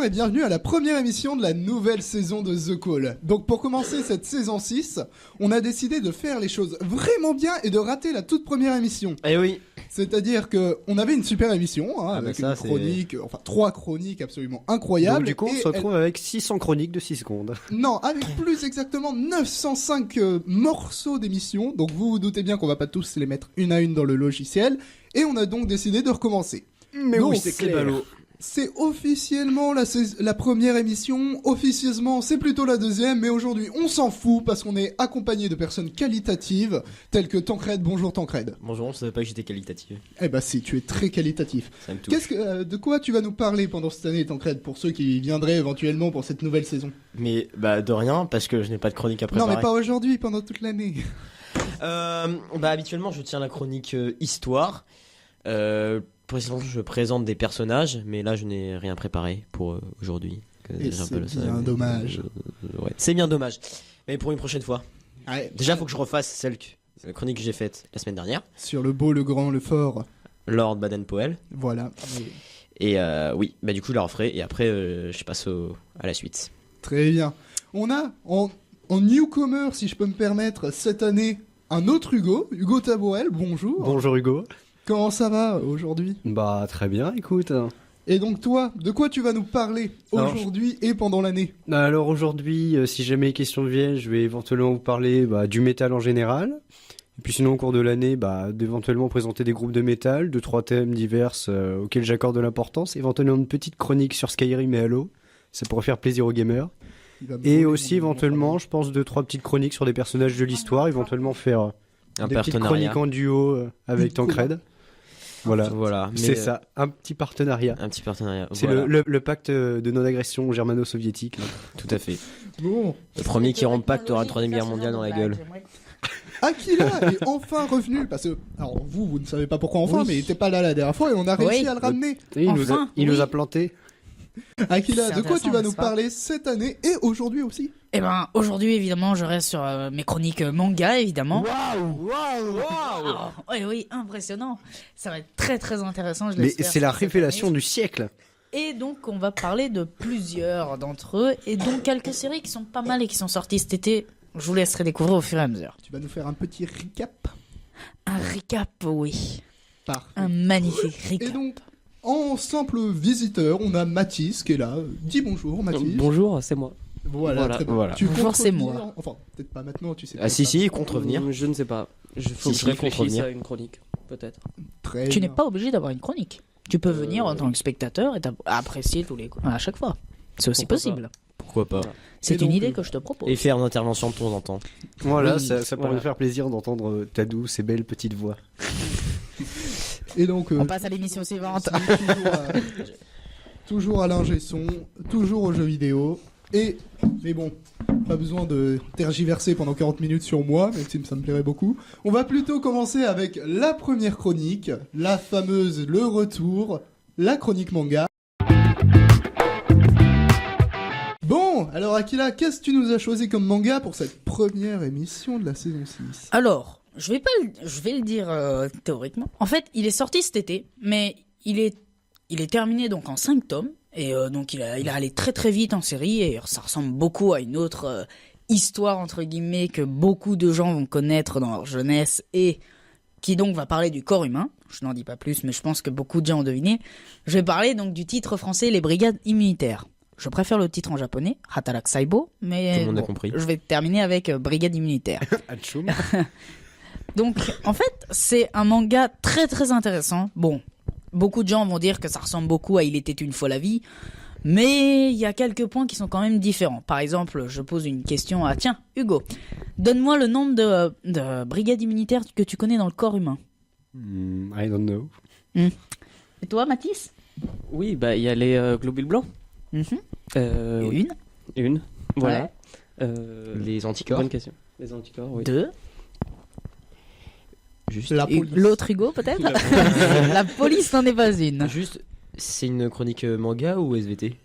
et bienvenue à la première émission de la nouvelle saison de The Call. Donc pour commencer cette saison 6, on a décidé de faire les choses vraiment bien et de rater la toute première émission. Eh oui. C'est-à-dire que on avait une super émission avec une chronique, enfin 3 chroniques absolument incroyables. Donc du coup on se retrouve avec 600 chroniques de 6 secondes. Non, avec plus exactement 905 morceaux d'émission. Donc vous vous doutez bien qu'on va pas tous les mettre une à une dans le logiciel. Et on a donc décidé de recommencer. Mais donc, oui, c'est clair. C'est officiellement la première émission, officieusement c'est plutôt la deuxième, mais aujourd'hui on s'en fout parce qu'on est accompagné de personnes qualitatives telles que Tancred. Bonjour Tancred. Bonjour, je savais pas que j'étais qualitatif. Eh bah si, tu es très qualitatif. Ça me touche. De quoi tu vas nous parler pendant cette année Tancred, pour ceux qui viendraient éventuellement pour cette nouvelle saison? Mais bah de rien, parce que je n'ai pas de chronique à préparer. Non mais pas aujourd'hui, pendant toute l'année. Habituellement je tiens la chronique histoire. Précisément, je présente des personnages, mais là, je n'ai rien préparé pour aujourd'hui. Et c'est bien dommage. Ouais, c'est bien dommage. Mais pour une prochaine fois. Ouais. Déjà, il faut que je refasse la chronique que j'ai faite la semaine dernière. Sur le beau, le grand, le fort. Lord Baden-Powell. Voilà. Et oui, bah du coup, je la referai. Et après, je passe à la suite. Très bien. On a, en newcomer, si je peux me permettre, cette année, un autre Hugo. Hugo Tabouel, bonjour. Bonjour Hugo. Comment ça va aujourd'hui? Bah très bien, écoute. Et donc toi, de quoi tu vas nous parler aujourd'hui et pendant l'année? Alors aujourd'hui, si jamais les questions viennent, je vais éventuellement vous parler du métal en général. Et puis sinon au cours de l'année, d'éventuellement présenter des groupes de métal, 2-3 thèmes divers auxquels j'accorde de l'importance. Éventuellement une petite chronique sur Skyrim et Halo, ça pourrait faire plaisir aux gamers. Et aussi éventuellement, je pense 2-3 petites chroniques sur des personnages de l'histoire, éventuellement faire des petites chroniques en duo avec Tancred. Voilà. C'est ça, un petit partenariat. C'est voilà. le pacte de non-agression germano-soviétique. Tout à fait. Bon. Le premier qui rompt pacte aura la troisième guerre mondiale dans la gueule. Aquila est enfin revenu, parce que, alors vous ne savez pas pourquoi enfin, mais il était pas là la dernière fois et on a réussi à le ramener. Et il nous a planté. Aquila, de quoi tu vas nous parler cette année et aujourd'hui aussi? Eh ben, aujourd'hui, évidemment, je reste sur mes chroniques manga, évidemment. Waouh. Oui, impressionnant. Ça va être très, très intéressant, je l'espère. Mais c'est la révélation du siècle. Et donc, on va parler de plusieurs d'entre eux, et donc quelques séries qui sont pas mal et qui sont sorties cet été. Je vous laisserai découvrir au fur et à mesure. Tu vas nous faire un petit recap? Un recap, oui. Parfait. Un magnifique recap. Et donc, en simple visiteur, on a Mathis qui est là. Dis bonjour, Mathis. Bonjour, c'est moi. Voilà. Tu bonjour, comptes c'est revenir moi. Enfin, peut-être pas maintenant, tu sais. Ah si, contrevenir. Je ne sais pas. Faut que je réfléchisse à une chronique, peut-être. Très Tu bien. n'es pas obligé d'avoir une chronique. Tu peux venir en tant que spectateur et apprécier tous les coups à chaque fois. C'est aussi possible. Pourquoi pas. C'est Et une donc, idée que je te propose. Et faire une intervention de temps en temps. Voilà, Oui, ça pourrait me faire plaisir d'entendre ta douce et belle petite voix. Et donc, On passe à l'émission suivante. toujours à l'ingé son, toujours aux jeux vidéo. Mais bon, pas besoin de tergiverser pendant 40 minutes sur moi, même si ça me plairait beaucoup. On va plutôt commencer avec la première chronique, la fameuse Le Retour, la chronique manga. Bon, alors Akila, qu'est-ce que tu nous as choisi comme manga pour cette première émission de la saison 6? Alors, je vais le dire théoriquement. En fait, il est sorti cet été, mais il est terminé donc en 5 tomes. Et donc il est allé très très vite en série et ça ressemble beaucoup à une autre histoire entre guillemets que beaucoup de gens vont connaître dans leur jeunesse et qui donc va parler du corps humain. Je n'en dis pas plus, mais je pense que beaucoup de gens ont deviné. Je vais parler donc du titre français Les Brigades Immunitaires. Je préfère le titre en japonais, Hataraku Saibo, mais Tout le monde a compris. je vais terminer avec Brigade Immunitaire. Atchoum. Donc en fait c'est un manga très très intéressant. Bon. Beaucoup de gens vont dire que ça ressemble beaucoup à Il était une fois la vie, mais il y a quelques points qui sont quand même différents. Par exemple, je pose une question à... Tiens, Hugo, donne-moi le nombre de brigades immunitaires que tu connais dans le corps humain. I don't know. Et toi, Mathis? Oui, il y a les globules blancs. Une. Une. Voilà. Les anticorps. Bonne question. Les anticorps, oui. 2. Juste. La police. L'autre Hugo, peut-être? La police n'en est pas une. Juste, c'est une chronique manga ou SVT?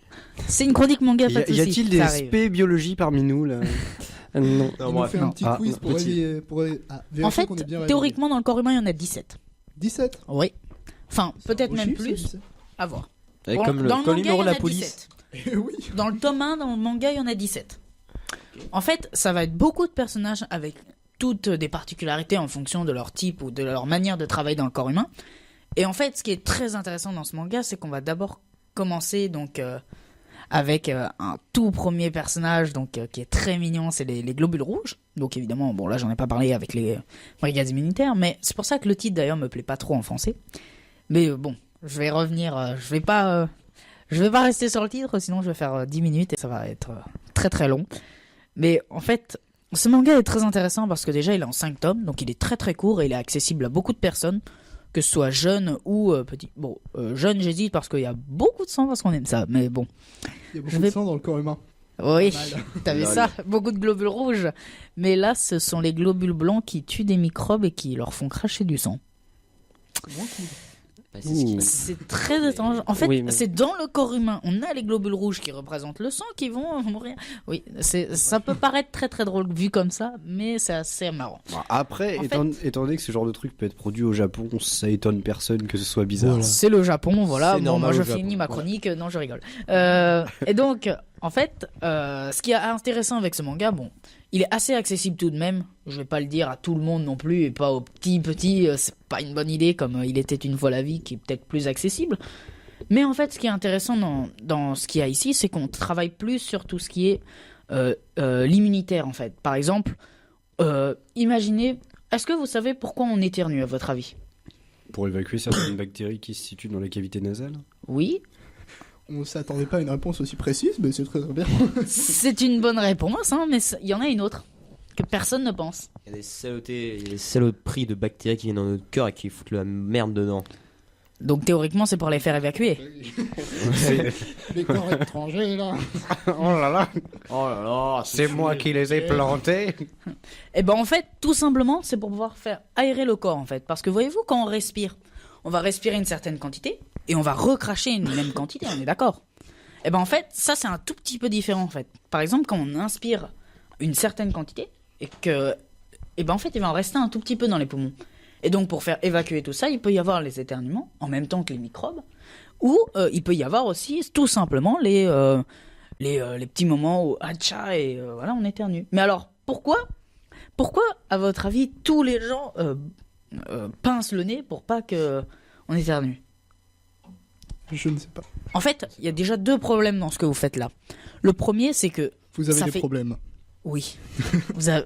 C'est une chronique manga, pas de soucis. Y a-t-il ça des arrive. SP biologie parmi nous là? Non. On nous fait un petit quiz pour vérifier En fait, qu'on est bien théoriquement, dans le corps humain, il y en a 17. 17. Oui. Enfin, peut-être Au même chiffre, plus. c'est 17. À voir. Et Dans comme le le manga, numéro il y de en la a police. 17. Oui. Dans le tome 1, dans le manga, il y en a 17. En fait, ça va être beaucoup de personnages avec toutes des particularités en fonction de leur type ou de leur manière de travailler dans le corps humain. Et en fait, ce qui est très intéressant dans ce manga, c'est qu'on va d'abord commencer donc avec un tout premier personnage donc qui est très mignon, c'est les globules rouges. Donc évidemment, bon là j'en ai pas parlé avec les brigades militaires, mais c'est pour ça que le titre d'ailleurs me plaît pas trop en français. Mais bon, je vais revenir, je vais pas rester sur le titre, sinon je vais faire 10 minutes et ça va être très très long. Mais en fait, ce manga est très intéressant parce que déjà il est en 5 tomes, donc il est très très court et il est accessible à beaucoup de personnes, que ce soit jeune ou petit. Bon, jeune j'hésite parce qu'il y a beaucoup de sang parce qu'on aime ça, mais bon. Il y a beaucoup de sang dans le corps humain. Oui, t'avais ça, beaucoup de globules rouges. Mais là, ce sont les globules blancs qui tuent des microbes et qui leur font cracher du sang. C'est très étrange. En fait, c'est dans le corps humain. On a les globules rouges qui représentent le sang qui vont mourir. Oui, ça peut paraître très très drôle vu comme ça, mais c'est assez marrant. Après, étant donné que ce genre de truc peut être produit au Japon, ça étonne personne que ce soit bizarre. Voilà. C'est le Japon, voilà. C'est bon, moi je Japon, finis ma chronique. Non, je rigole. Et donc, en fait, ce qui est intéressant avec ce manga, bon, il est assez accessible tout de même. Je vais pas le dire à tout le monde non plus et pas aux petits. C'est pas une bonne idée comme Il était une fois la vie qui est peut-être plus accessible. Mais en fait, ce qui est intéressant dans ce qu'il y a ici, c'est qu'on travaille plus sur tout ce qui est l'immunitaire en fait. Par exemple, imaginez, est-ce que vous savez pourquoi on éternue à votre avis? Pour évacuer certaines bactéries qui se situent dans la cavité nasale. Oui. On s'attendait pas à une réponse aussi précise, mais c'est très bien. C'est une bonne réponse, hein, mais il y en a une autre que personne ne pense. Il y a des saloperies de bactéries qui viennent dans notre cœur et qui foutent la merde dedans. Donc théoriquement, c'est pour les faire évacuer. Les corps étrangers, là. Oh là là, Oh là là, c'est moi qui les ai plantés. Et ben en fait, tout simplement, c'est pour pouvoir faire aérer le corps en fait. Parce que voyez-vous, quand on respire, on va respirer une certaine quantité et on va recracher une même quantité, on est d'accord? Et ben en fait, ça c'est un tout petit peu différent en fait. Par exemple, quand on inspire une certaine quantité et que, et ben en fait, il va en rester un tout petit peu dans les poumons. Et donc pour faire évacuer tout ça, il peut y avoir les éternuements en même temps que les microbes, ou il peut y avoir aussi tout simplement les petits moments où atcha et voilà, on éternue. Mais alors pourquoi à votre avis tous les gens pincent le nez pour pas que on éternue? Je ne sais pas. En fait, il y a déjà 2 problèmes dans ce que vous faites là. Le premier, c'est que Vous avez ça des fait... problèmes. Oui,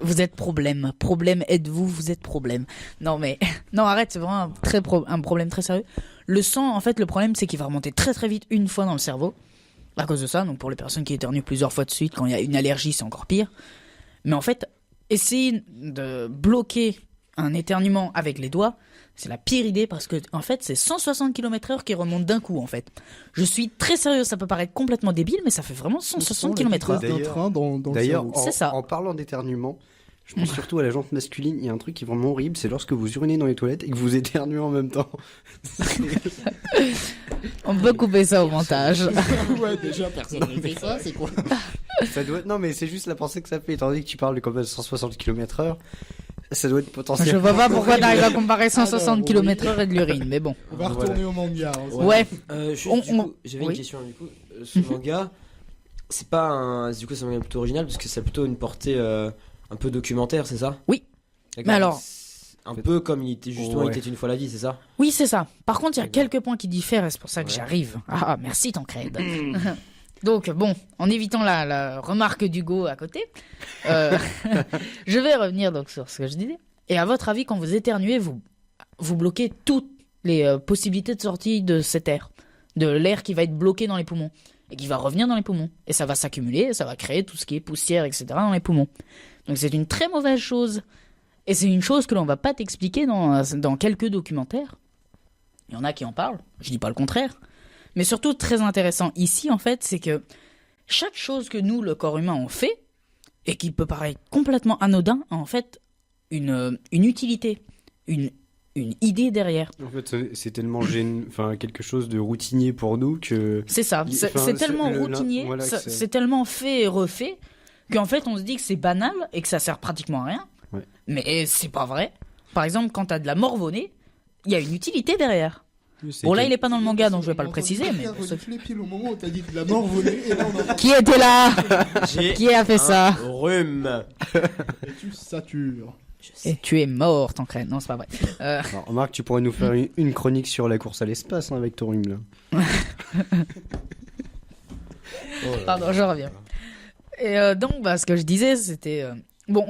vous êtes problème. Problème, êtes-vous, vous êtes problème. Non mais, non arrête, c'est vraiment un problème très sérieux. Le sang, en fait, le problème c'est qu'il va remonter très très vite une fois dans le cerveau. À cause de ça, donc pour les personnes qui éternuent plusieurs fois de suite, quand il y a une allergie, c'est encore pire. Mais en fait, essayer de bloquer un éternuement avec les doigts, c'est la pire idée parce que en fait c'est 160 km/h qui remontent d'un coup en fait. Je suis très sérieux, ça peut paraître complètement débile mais ça fait vraiment 160 km/h. D'ailleurs, c'est ça. En parlant d'éternuement, je pense surtout à la jante masculine, il y a un truc qui est vraiment horrible, c'est lorsque vous urinez dans les toilettes et que vous éternuez en même temps. On peut couper ça au montage. Ouais, déjà personne ne fait ça, c'est quoi? Ça doit... Non mais c'est juste la pensée que ça fait, étant donné que tu parles de combien de 160 km/h. Ça doit être potentiel. Je vois pas pourquoi t'arrives à comparer 160 km/h et de l'urine, mais bon. On va retourner au manga. Ouais. J'avais une question du coup. Ce manga, c'est pas un. Du coup, c'est un manga plutôt original parce que c'est plutôt une portée un peu documentaire, c'est ça? Oui. D'accord. Mais alors. Un peu comme il était justement, il était une fois la vie, c'est ça? Oui, c'est ça. Par contre, il y a quelques points qui diffèrent et c'est pour ça que j'arrive. Ah, merci Tancred. Donc, bon, en évitant la remarque d'Hugo à côté, je vais revenir donc sur ce que je disais. Et à votre avis, quand vous éternuez, vous bloquez toutes les possibilités de sortie de cet air, de l'air qui va être bloqué dans les poumons et qui va revenir dans les poumons. Et ça va s'accumuler, et ça va créer tout ce qui est poussière, etc. dans les poumons. Donc c'est une très mauvaise chose. Et c'est une chose que l'on va pas t'expliquer dans quelques documentaires. Il y en a qui en parlent, je dis pas le contraire. Mais surtout, très intéressant ici, en fait, c'est que chaque chose que nous, le corps humain, on fait, et qui peut paraître complètement anodin, a en fait une utilité, une idée derrière. En fait, c'est tellement quelque chose de routinier pour nous que... C'est ça, c'est tellement routinier, voilà, c'est tellement fait et refait, qu'en fait, on se dit que c'est banal et que ça sert pratiquement à rien. Ouais. Mais c'est pas vrai. Par exemple, quand t'as de la morve au nez, il y a une utilité derrière. Bon, là, il est pas dans le manga, donc je vais pas le préciser, mais. Pile au moment où t'as dit de la mort volée, et là, on a... Qui était là? Qui a fait ça? Rhume. Et tu satures. Et tu es mort, Tancred. Non, c'est pas vrai. Alors, Marc, tu pourrais nous faire une chronique sur la course à l'espace avec ton rhume là. Pardon, je reviens. Et donc, ce que je disais, c'était... Bon,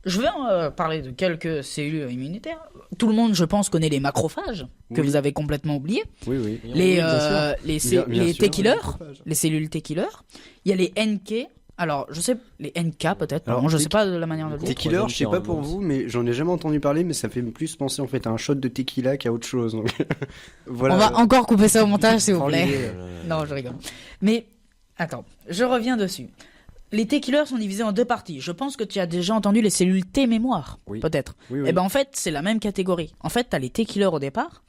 je vais parler de quelques cellules immunitaires. Tout le monde, je pense, connaît les macrophages, que vous avez complètement oublié. Oui. Les Bien T-killers, les cellules T-killers. Il y a les NK. Alors, je sais, les NK peut-être. Alors, Moi, je sais pas de la manière de le dire. Tequila, je sais pas pour vous, mais j'en ai jamais entendu parler, mais ça fait plus penser en fait à un shot de tequila qu'à autre chose. Donc, voilà. On va encore couper ça au montage, s'il vous Prends plaît. l'idée. Non, je rigole. Mais, attends, je reviens dessus. Les T-killers sont divisés en deux parties. Je pense que tu as déjà entendu les cellules T-mémoire, Oui. peut-être. Oui. Et ben en fait, c'est la même catégorie. En fait, tu as les T-killers au départ,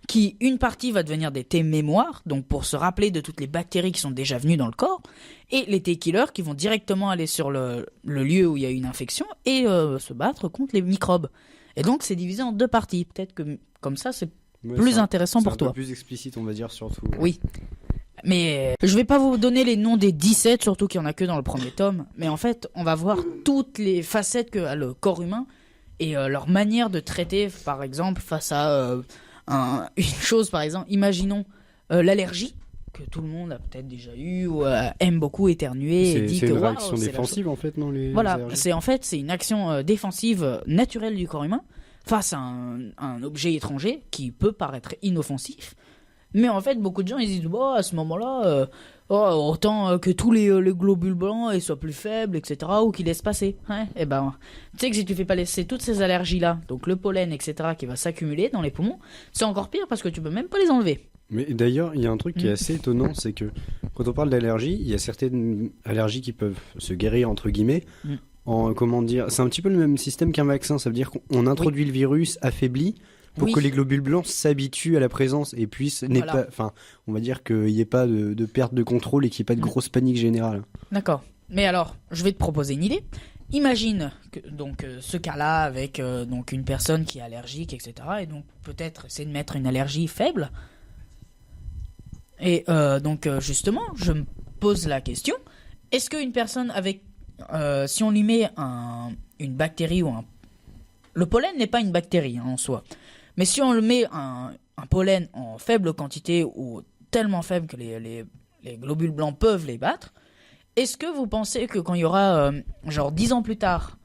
qui une partie va devenir des T-mémoire, donc pour se rappeler de toutes les bactéries qui sont déjà venues dans le corps, et les T-killers qui vont directement aller sur le lieu où il y a une infection et se battre contre les microbes. Et donc, c'est divisé en deux parties. Peut-être que comme ça, c'est plus intéressant pour toi. Un peu plus explicite, on va dire, surtout. Oui. Mais je vais pas vous donner les noms des 17, surtout qu'il y en a que dans le premier tome. Mais en fait, on va voir toutes les facettes que a le corps humain et leur manière de traiter, par exemple, face à une chose, par exemple, imaginons l'allergie, que tout le monde a peut-être déjà eu ou aime beaucoup éternuer et dit c'est que une waouh, réaction c'est la défensive en fait, non les voilà, allergies c'est une action défensive naturelle du corps humain face à un objet étranger qui peut paraître inoffensif. Mais en fait, beaucoup de gens ils disent à ce moment-là, autant que tous les globules blancs ils soient plus faibles, etc., ou qu'ils laissent passer. Ouais, et ben, tu sais que si tu fais pas laisser toutes ces allergies-là, donc le pollen, etc., qui va s'accumuler dans les poumons, c'est encore pire parce que tu peux même pas les enlever. Mais d'ailleurs, il y a un truc qui est assez étonnant, c'est que quand on parle d'allergie, il y a certaines allergies qui peuvent se guérir entre guillemets. Comment dire, c'est un petit peu le même système qu'un vaccin. Ça veut dire qu'on introduit le virus affaibli pour que les globules blancs s'habituent à la présence et puissent on va dire qu'il n'y ait pas de perte de contrôle et qu'il n'y ait pas de grosse panique générale. D'accord. Mais alors, je vais te proposer une idée. Imagine ce cas-là avec donc une personne qui est allergique, etc. Et donc peut-être essayer de mettre une allergie faible. Et justement, je me pose la question, est-ce qu'une personne avec... si on lui met une bactérie ou le pollen n'est pas une bactérie en soi. Mais si on le met un pollen en faible quantité ou tellement faible que les globules blancs peuvent les battre, est-ce que vous pensez que quand il y aura, 10 ans plus tard,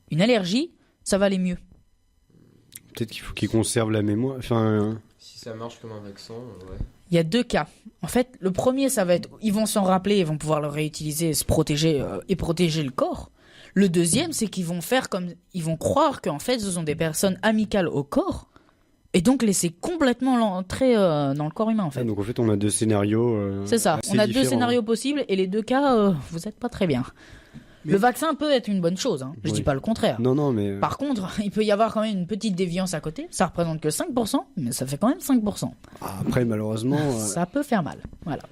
une allergie, ça va aller mieux? Peut-être qu'il faut qu'ils conservent la mémoire. Si ça marche comme un vaccin, ouais. Il y a deux cas. En fait, le premier, ça va être, ils vont s'en rappeler, ils vont pouvoir le réutiliser, se protéger et protéger le corps. Le deuxième, c'est qu'ils vont ils vont croire qu'en fait, ce sont des personnes amicales au corps, et donc laisser complètement l'entrée dans le corps humain, en fait. Donc en fait, on a deux scénarios. C'est ça. On a deux scénarios possibles, et les deux cas, vous êtes pas très bien. Le vaccin peut être une bonne chose, hein. Je dis pas le contraire. Non, mais... Par contre, il peut y avoir quand même une petite déviance à côté. Ça représente que 5%, mais ça fait quand même 5%. Après, malheureusement... Ça peut faire mal, voilà.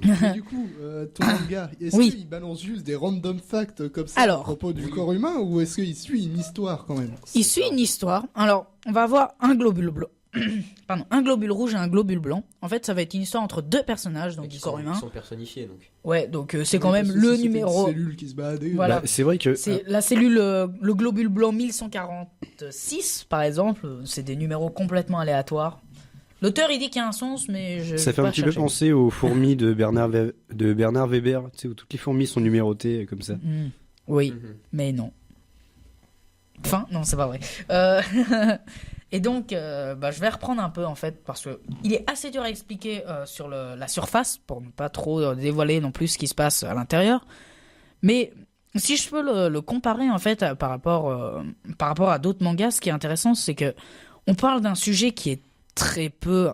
Mais du coup, ton manga, est-ce qu'il balance juste des random facts comme ça à propos du corps humain, ou est-ce qu'il suit une histoire quand même? Il suit une histoire. Alors, on va avoir un globule blanc. Pardon, un globule rouge et un globule blanc. En fait, ça va être une histoire entre deux personnages donc du corps humain. Ils sont personnifiés donc. Ouais, donc c'est quand même le numéro. Une cellule qui se baladait. Voilà. C'est vrai que c'est la cellule, le globule blanc 1146 par exemple. C'est des numéros complètement aléatoires. L'auteur il dit qu'il y a un sens, mais ça fait un petit peu penser aux fourmis de Bernard Weber, tu sais, où toutes les fourmis sont numérotées comme ça. Oui, mais non. Enfin, non, c'est pas vrai. Et donc, je vais reprendre un peu en fait, parce que il est assez dur à expliquer sur la surface, pour ne pas trop dévoiler non plus ce qui se passe à l'intérieur. Mais si je peux le comparer en fait par rapport à d'autres mangas, ce qui est intéressant, c'est que on parle d'un sujet qui est très peu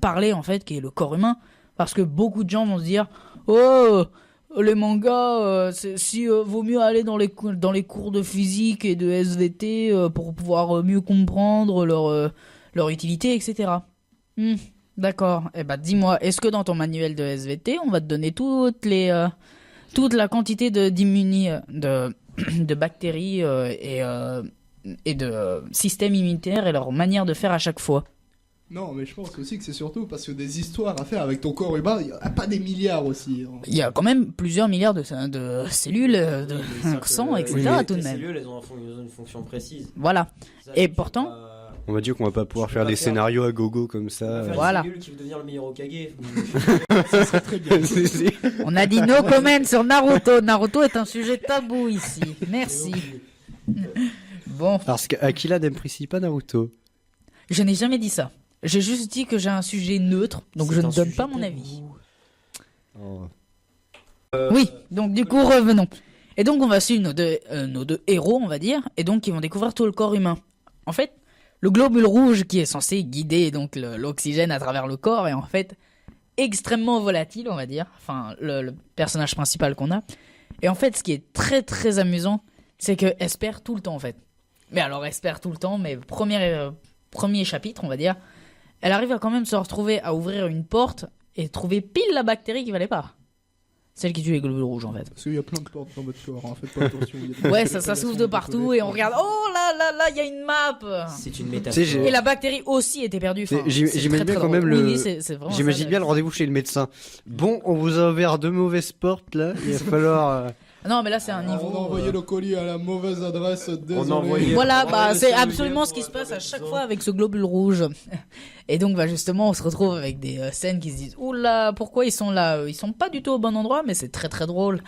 parlé en fait, qui est le corps humain, parce que beaucoup de gens vont se dire les mangas, vaut mieux aller dans les cours de physique et de SVT pour pouvoir mieux comprendre leur utilité, etc. D'accord. Eh ben, dis-moi, est-ce que dans ton manuel de SVT, on va te donner toute la quantité de bactéries et de systèmes immunitaires et leur manière de faire à chaque fois? Non, mais je pense aussi que c'est surtout parce que des histoires à faire avec ton corps humain, il n'y a pas des milliards aussi. Hein. Il y a quand même plusieurs milliards de cellules, de sang, etc. tout de Les même. cellules, elles ont une fonction précise. Voilà. Ça, Et c'est pourtant- pas- On va dire qu'on va pas pouvoir Je faire peux des pas faire- scénarios à gogo comme on va ça. faire Voilà. une cellule qui veut devenir le meilleur Hokage. Ça serait très bien. On a dit no comment sur Naruto. Naruto est un sujet tabou ici. Merci. Bon, Parce qu'Akila n'apprécie pas Naruto. je n'ai jamais dit ça. J'ai juste dit que j'ai un sujet neutre, donc C'est je un ne donne sujet pas mon tabou. avis. Oh. Oui, donc du coup revenons. Et donc on va suivre nos deux héros, on va dire, et donc ils vont découvrir tout le corps humain. En fait, le globule rouge qui est censé guider donc l'oxygène à travers le corps est en fait extrêmement volatile, on va dire. Enfin, le personnage principal qu'on a. Et en fait, ce qui est très très amusant, c'est que elle se perd tout le temps en fait. Mais alors elle se perd tout le temps, mais premier chapitre, on va dire, elle arrive à quand même se retrouver à ouvrir une porte et trouver pile la bactérie qui valait pas. Celle qui tue les globules rouges en fait. Parce qu'il y a plein de portes dans votre corps, hein. Faites pas attention. il y a des Ouais, petites ça s'ouvre de installations partout et on regarde. Oh là là là, il y a une map. C'est une Tu métaphore. sais, j'ai- Et la bactérie aussi était perdue. Enfin, Mais j'imagine c'est très, bien très quand drôle. même le- Oui, oui, c'est vraiment J'imagine ça, bien le rendez-vous chez le médecin. Bon, on vous a ouvert deux mauvaises portes là. Il va falloir. Non, mais là c'est un On niveau. a envoyé le colis à la mauvaise adresse, désolé. a envoyé- Voilà, On bah va c'est laisser absolument William ce qui pour se passe à chaque besoin. fois avec ce globule rouge. Et donc bah justement on se retrouve avec des scènes qui se disent oula, pourquoi ils sont là? Ils sont pas du tout au bon endroit, mais c'est très très drôle.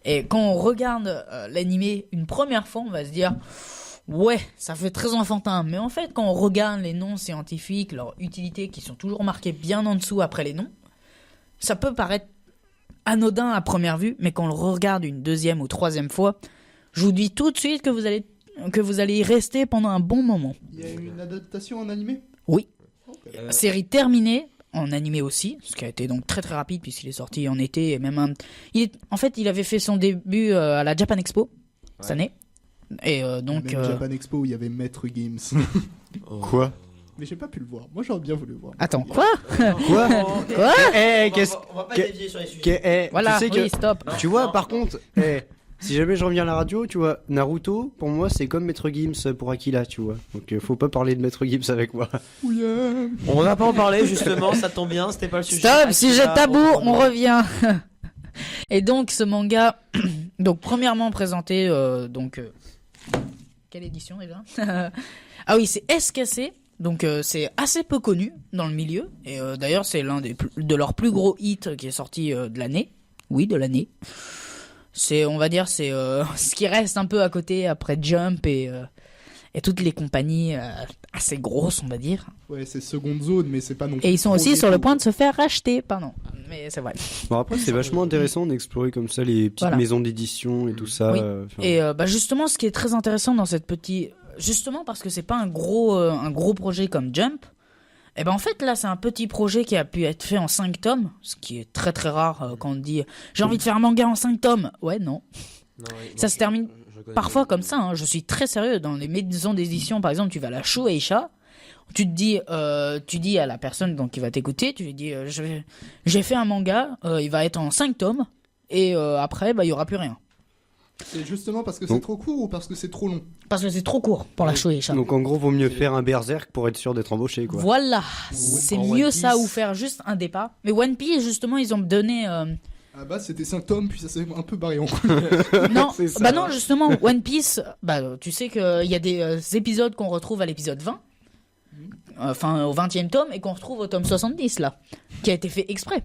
Et quand on regarde l'animé une première fois, on va se dire ouais, ça fait très enfantin. Mais en fait, quand on regarde les noms scientifiques, leurs utilités qui sont toujours marquées bien en dessous après les noms, ça peut paraître anodin à première vue, mais quand on le regarde une deuxième ou troisième fois, je vous dis tout de suite que vous allez y rester pendant un bon moment. Il y a eu une adaptation en animé? Oui. Ok. Série terminée, en animé aussi, ce qui a été donc très très rapide puisqu'il est sorti en été et même en fait il avait fait son début à la Japan Expo cette Ouais. année. Et donc Même Japan Expo où il y avait Maître Games. Oh. Quoi? Mais j'ai pas pu le voir. Moi j'aurais bien voulu le voir. attends, quoi? Quoi? Quoi? Qu'est-ce On va pas que- dévier sur les sujets. Voilà, tu sais oui, que stop. tu vois par contre, si jamais je reviens à la radio, tu vois, Naruto pour moi c'est comme Maître Gims pour Akila, tu vois. Donc faut pas parler de Maître Gims avec moi. Yeah. On va pas en parler justement, ça tombe bien, c'était pas le sujet. Stop, sujet Akira, tabou, on reprend. revient. Et donc ce manga, donc premièrement présenté, quelle édition déjà? Ah oui, c'est SKC, donc c'est assez peu connu dans le milieu. Et d'ailleurs c'est l'un de leurs plus gros hits qui est sorti de l'année. Oui, de l'année. C'est, on va dire, c'est ce qui reste un peu à côté après Jump et toutes les compagnies assez grosses, on va dire. Ouais, c'est seconde zone, mais c'est pas non plus. Et ils sont trop aussi sur le ghetto. point de se faire racheter, pardon. Mais c'est vrai. Bon après c'est vachement intéressant d'explorer comme ça les petites Voilà. maisons d'édition et tout ça. Oui. enfin, Et bah justement, ce qui est très intéressant dans cette petite, justement parce que c'est pas un gros projet comme Jump. Et ben en fait là c'est un petit projet qui a pu être fait en 5 tomes, ce qui est très très rare quand on dit j'ai envie de faire un manga en 5 tomes. Ouais non. Non, oui, Ça non, se termine je connais Parfois pas. comme ça, hein, je suis très sérieux. Dans les maisons d'édition, par exemple, tu vas à la Shueisha, tu dis à la personne donc, qui va t'écouter, tu lui dis j'ai fait un manga, il va être en 5 tomes, et après, bah, il n'y aura plus rien. C'est justement parce que c'est Donc- trop court ou parce que c'est trop long? Parce que c'est trop court pour la Shueisha. Donc en gros vaut mieux faire un berserk pour être sûr d'être embauché quoi. Voilà, c'est en mieux One ça Piece. ou faire juste un départ. Mais One Piece, justement, ils ont donné... Ah bah c'était 5 tomes, puis ça s'est un peu barré en Non, C'est ça. bah non, justement, One Piece, bah, tu sais qu'il y a des épisodes qu'on retrouve à l'épisode 20, enfin au 20e tome, et qu'on retrouve au tome 70, là, qui a été fait exprès.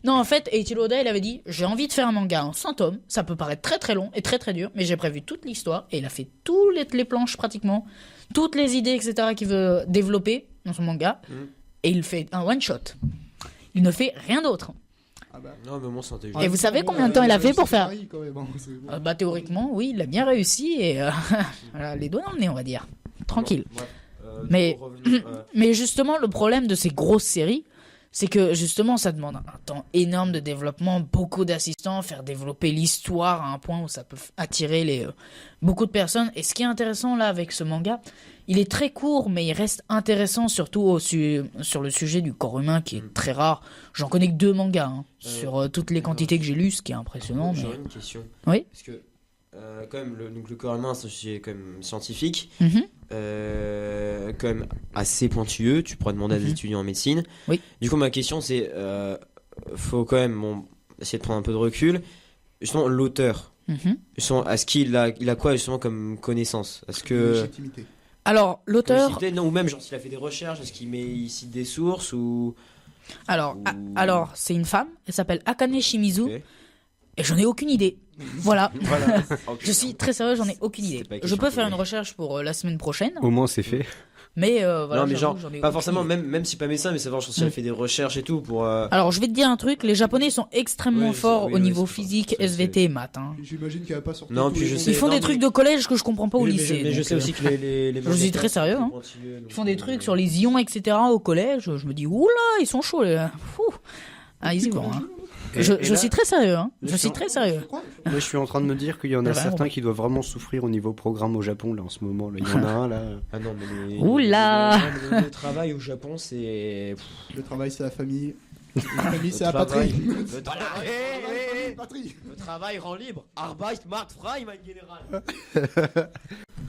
Non, en fait, Eiichiro Oda, il avait dit, j'ai envie de faire un manga en 100 tomes, ça peut paraître très très long et très très dur, mais j'ai prévu toute l'histoire, et il a fait toutes les planches pratiquement, toutes les idées, etc., qu'il veut développer dans son manga, et il fait un one-shot. Il ne fait rien d'autre. Ah bah. Non, mais au moins c'est intelligent. Et vous savez combien de temps il a fait pour faire Paris, quand même, hein, c'est bon. Bah théoriquement, oui, il a bien réussi et voilà, les doigts dans le nez, on va dire. Tranquille. Bon, bref, Mais- du coup, revenons, Mais justement, le problème de ces grosses séries, c'est que justement, ça demande un temps énorme de développement, beaucoup d'assistants, faire développer l'histoire à un point où ça peut attirer beaucoup de personnes. Et ce qui est intéressant là avec ce manga, il est très court, mais il reste intéressant surtout sur le sujet du corps humain qui est très rare. J'en connais que 2 mangas hein, sur toutes les quantités que j'ai lues, ce qui est impressionnant. Mais... J'aurais une question. Oui. Parce que, quand même, donc le corps humain, c'est un sujet quand même scientifique. Mhm. quand même assez pointilleux. Tu pourrais demander à des étudiants en médecine. Oui. Du coup, ma question, c'est faut quand même essayer de prendre un peu de recul. Justement, l'auteur, est-ce qu'il a quoi justement comme connaissance? Est-ce que Légitimité. Alors, l'auteur... non, ou même genre s'il a fait des recherches, est-ce qu'il cite des sources ou Alors, c'est une femme, elle s'appelle Akane Shimizu, Ok. et j'en ai aucune idée. Voilà. Ok, Je suis très sérieux, j'en ai aucune idée. C'était pas Je question peux faire de- une recherche pour la semaine prochaine, Au moins, c'est fait. mais voilà, non, mais j'avoue, genre, j'en ai pas aucune forcément, idée. même si pas médecin, mais savoir si elle fait des recherches et tout pour. Alors, je vais te dire un truc, les Japonais sont extrêmement Oui, forts oui, au oui, niveau c'est physique, ça. SVT et maths. Hein. J'imagine qu'elle va pas sortir. Non, tous puis les je bons sais- Ils font non, des mais- trucs de collège que je comprends pas au Oui, lycée. mais je donc, sais aussi que les je suis très sérieux, hein. Ils font des trucs sur les ions, etc. au collège. Je me dis, oula, ils sont chauds, les gars. Fou. Ah, ils y vont. Hein. Je là, suis très sérieux. Hein. Je le suis sang- très sérieux. Moi, je suis en train de me dire qu'il y en a Ah bah, certains ouais. qui doivent vraiment souffrir au niveau programme au Japon, là, en ce moment. Là. Il y en a un, là. Ah non, mais Oula. le travail au Japon, c'est. Le travail, c'est la famille. La famille, c'est la patrie. Le travail. La patrie. Le travail rend libre. Arbeit macht frei, mein Général.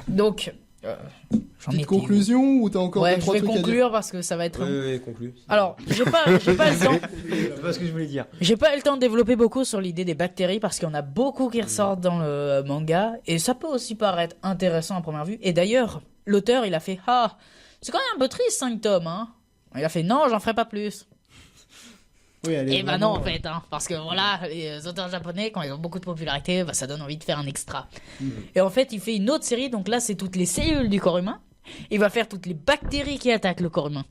Donc, j'en Petite ai conclusion ou t'as encore Ouais, deux, je trois vais trucs à dire? conclure parce que ça va être. Oui, conclu. Alors, j'ai pas le temps. C'est pas ce que je voulais dire. J'ai pas eu le temps de développer beaucoup sur l'idée des bactéries parce qu'il y en a beaucoup qui ressortent dans le manga et ça peut aussi paraître intéressant à première vue. Et d'ailleurs, l'auteur il a fait ah, c'est quand même un peu triste 5 tomes hein. Il a fait non, j'en ferai pas plus. Oui, elle est Et bah non vraiment, en fait hein, parce que voilà, les auteurs japonais quand ils ont beaucoup de popularité, bah, ça donne envie de faire un extra. Et en fait, il fait une autre série donc là c'est toutes les cellules du corps humain. Il va faire toutes les bactéries qui attaquent le corps humain.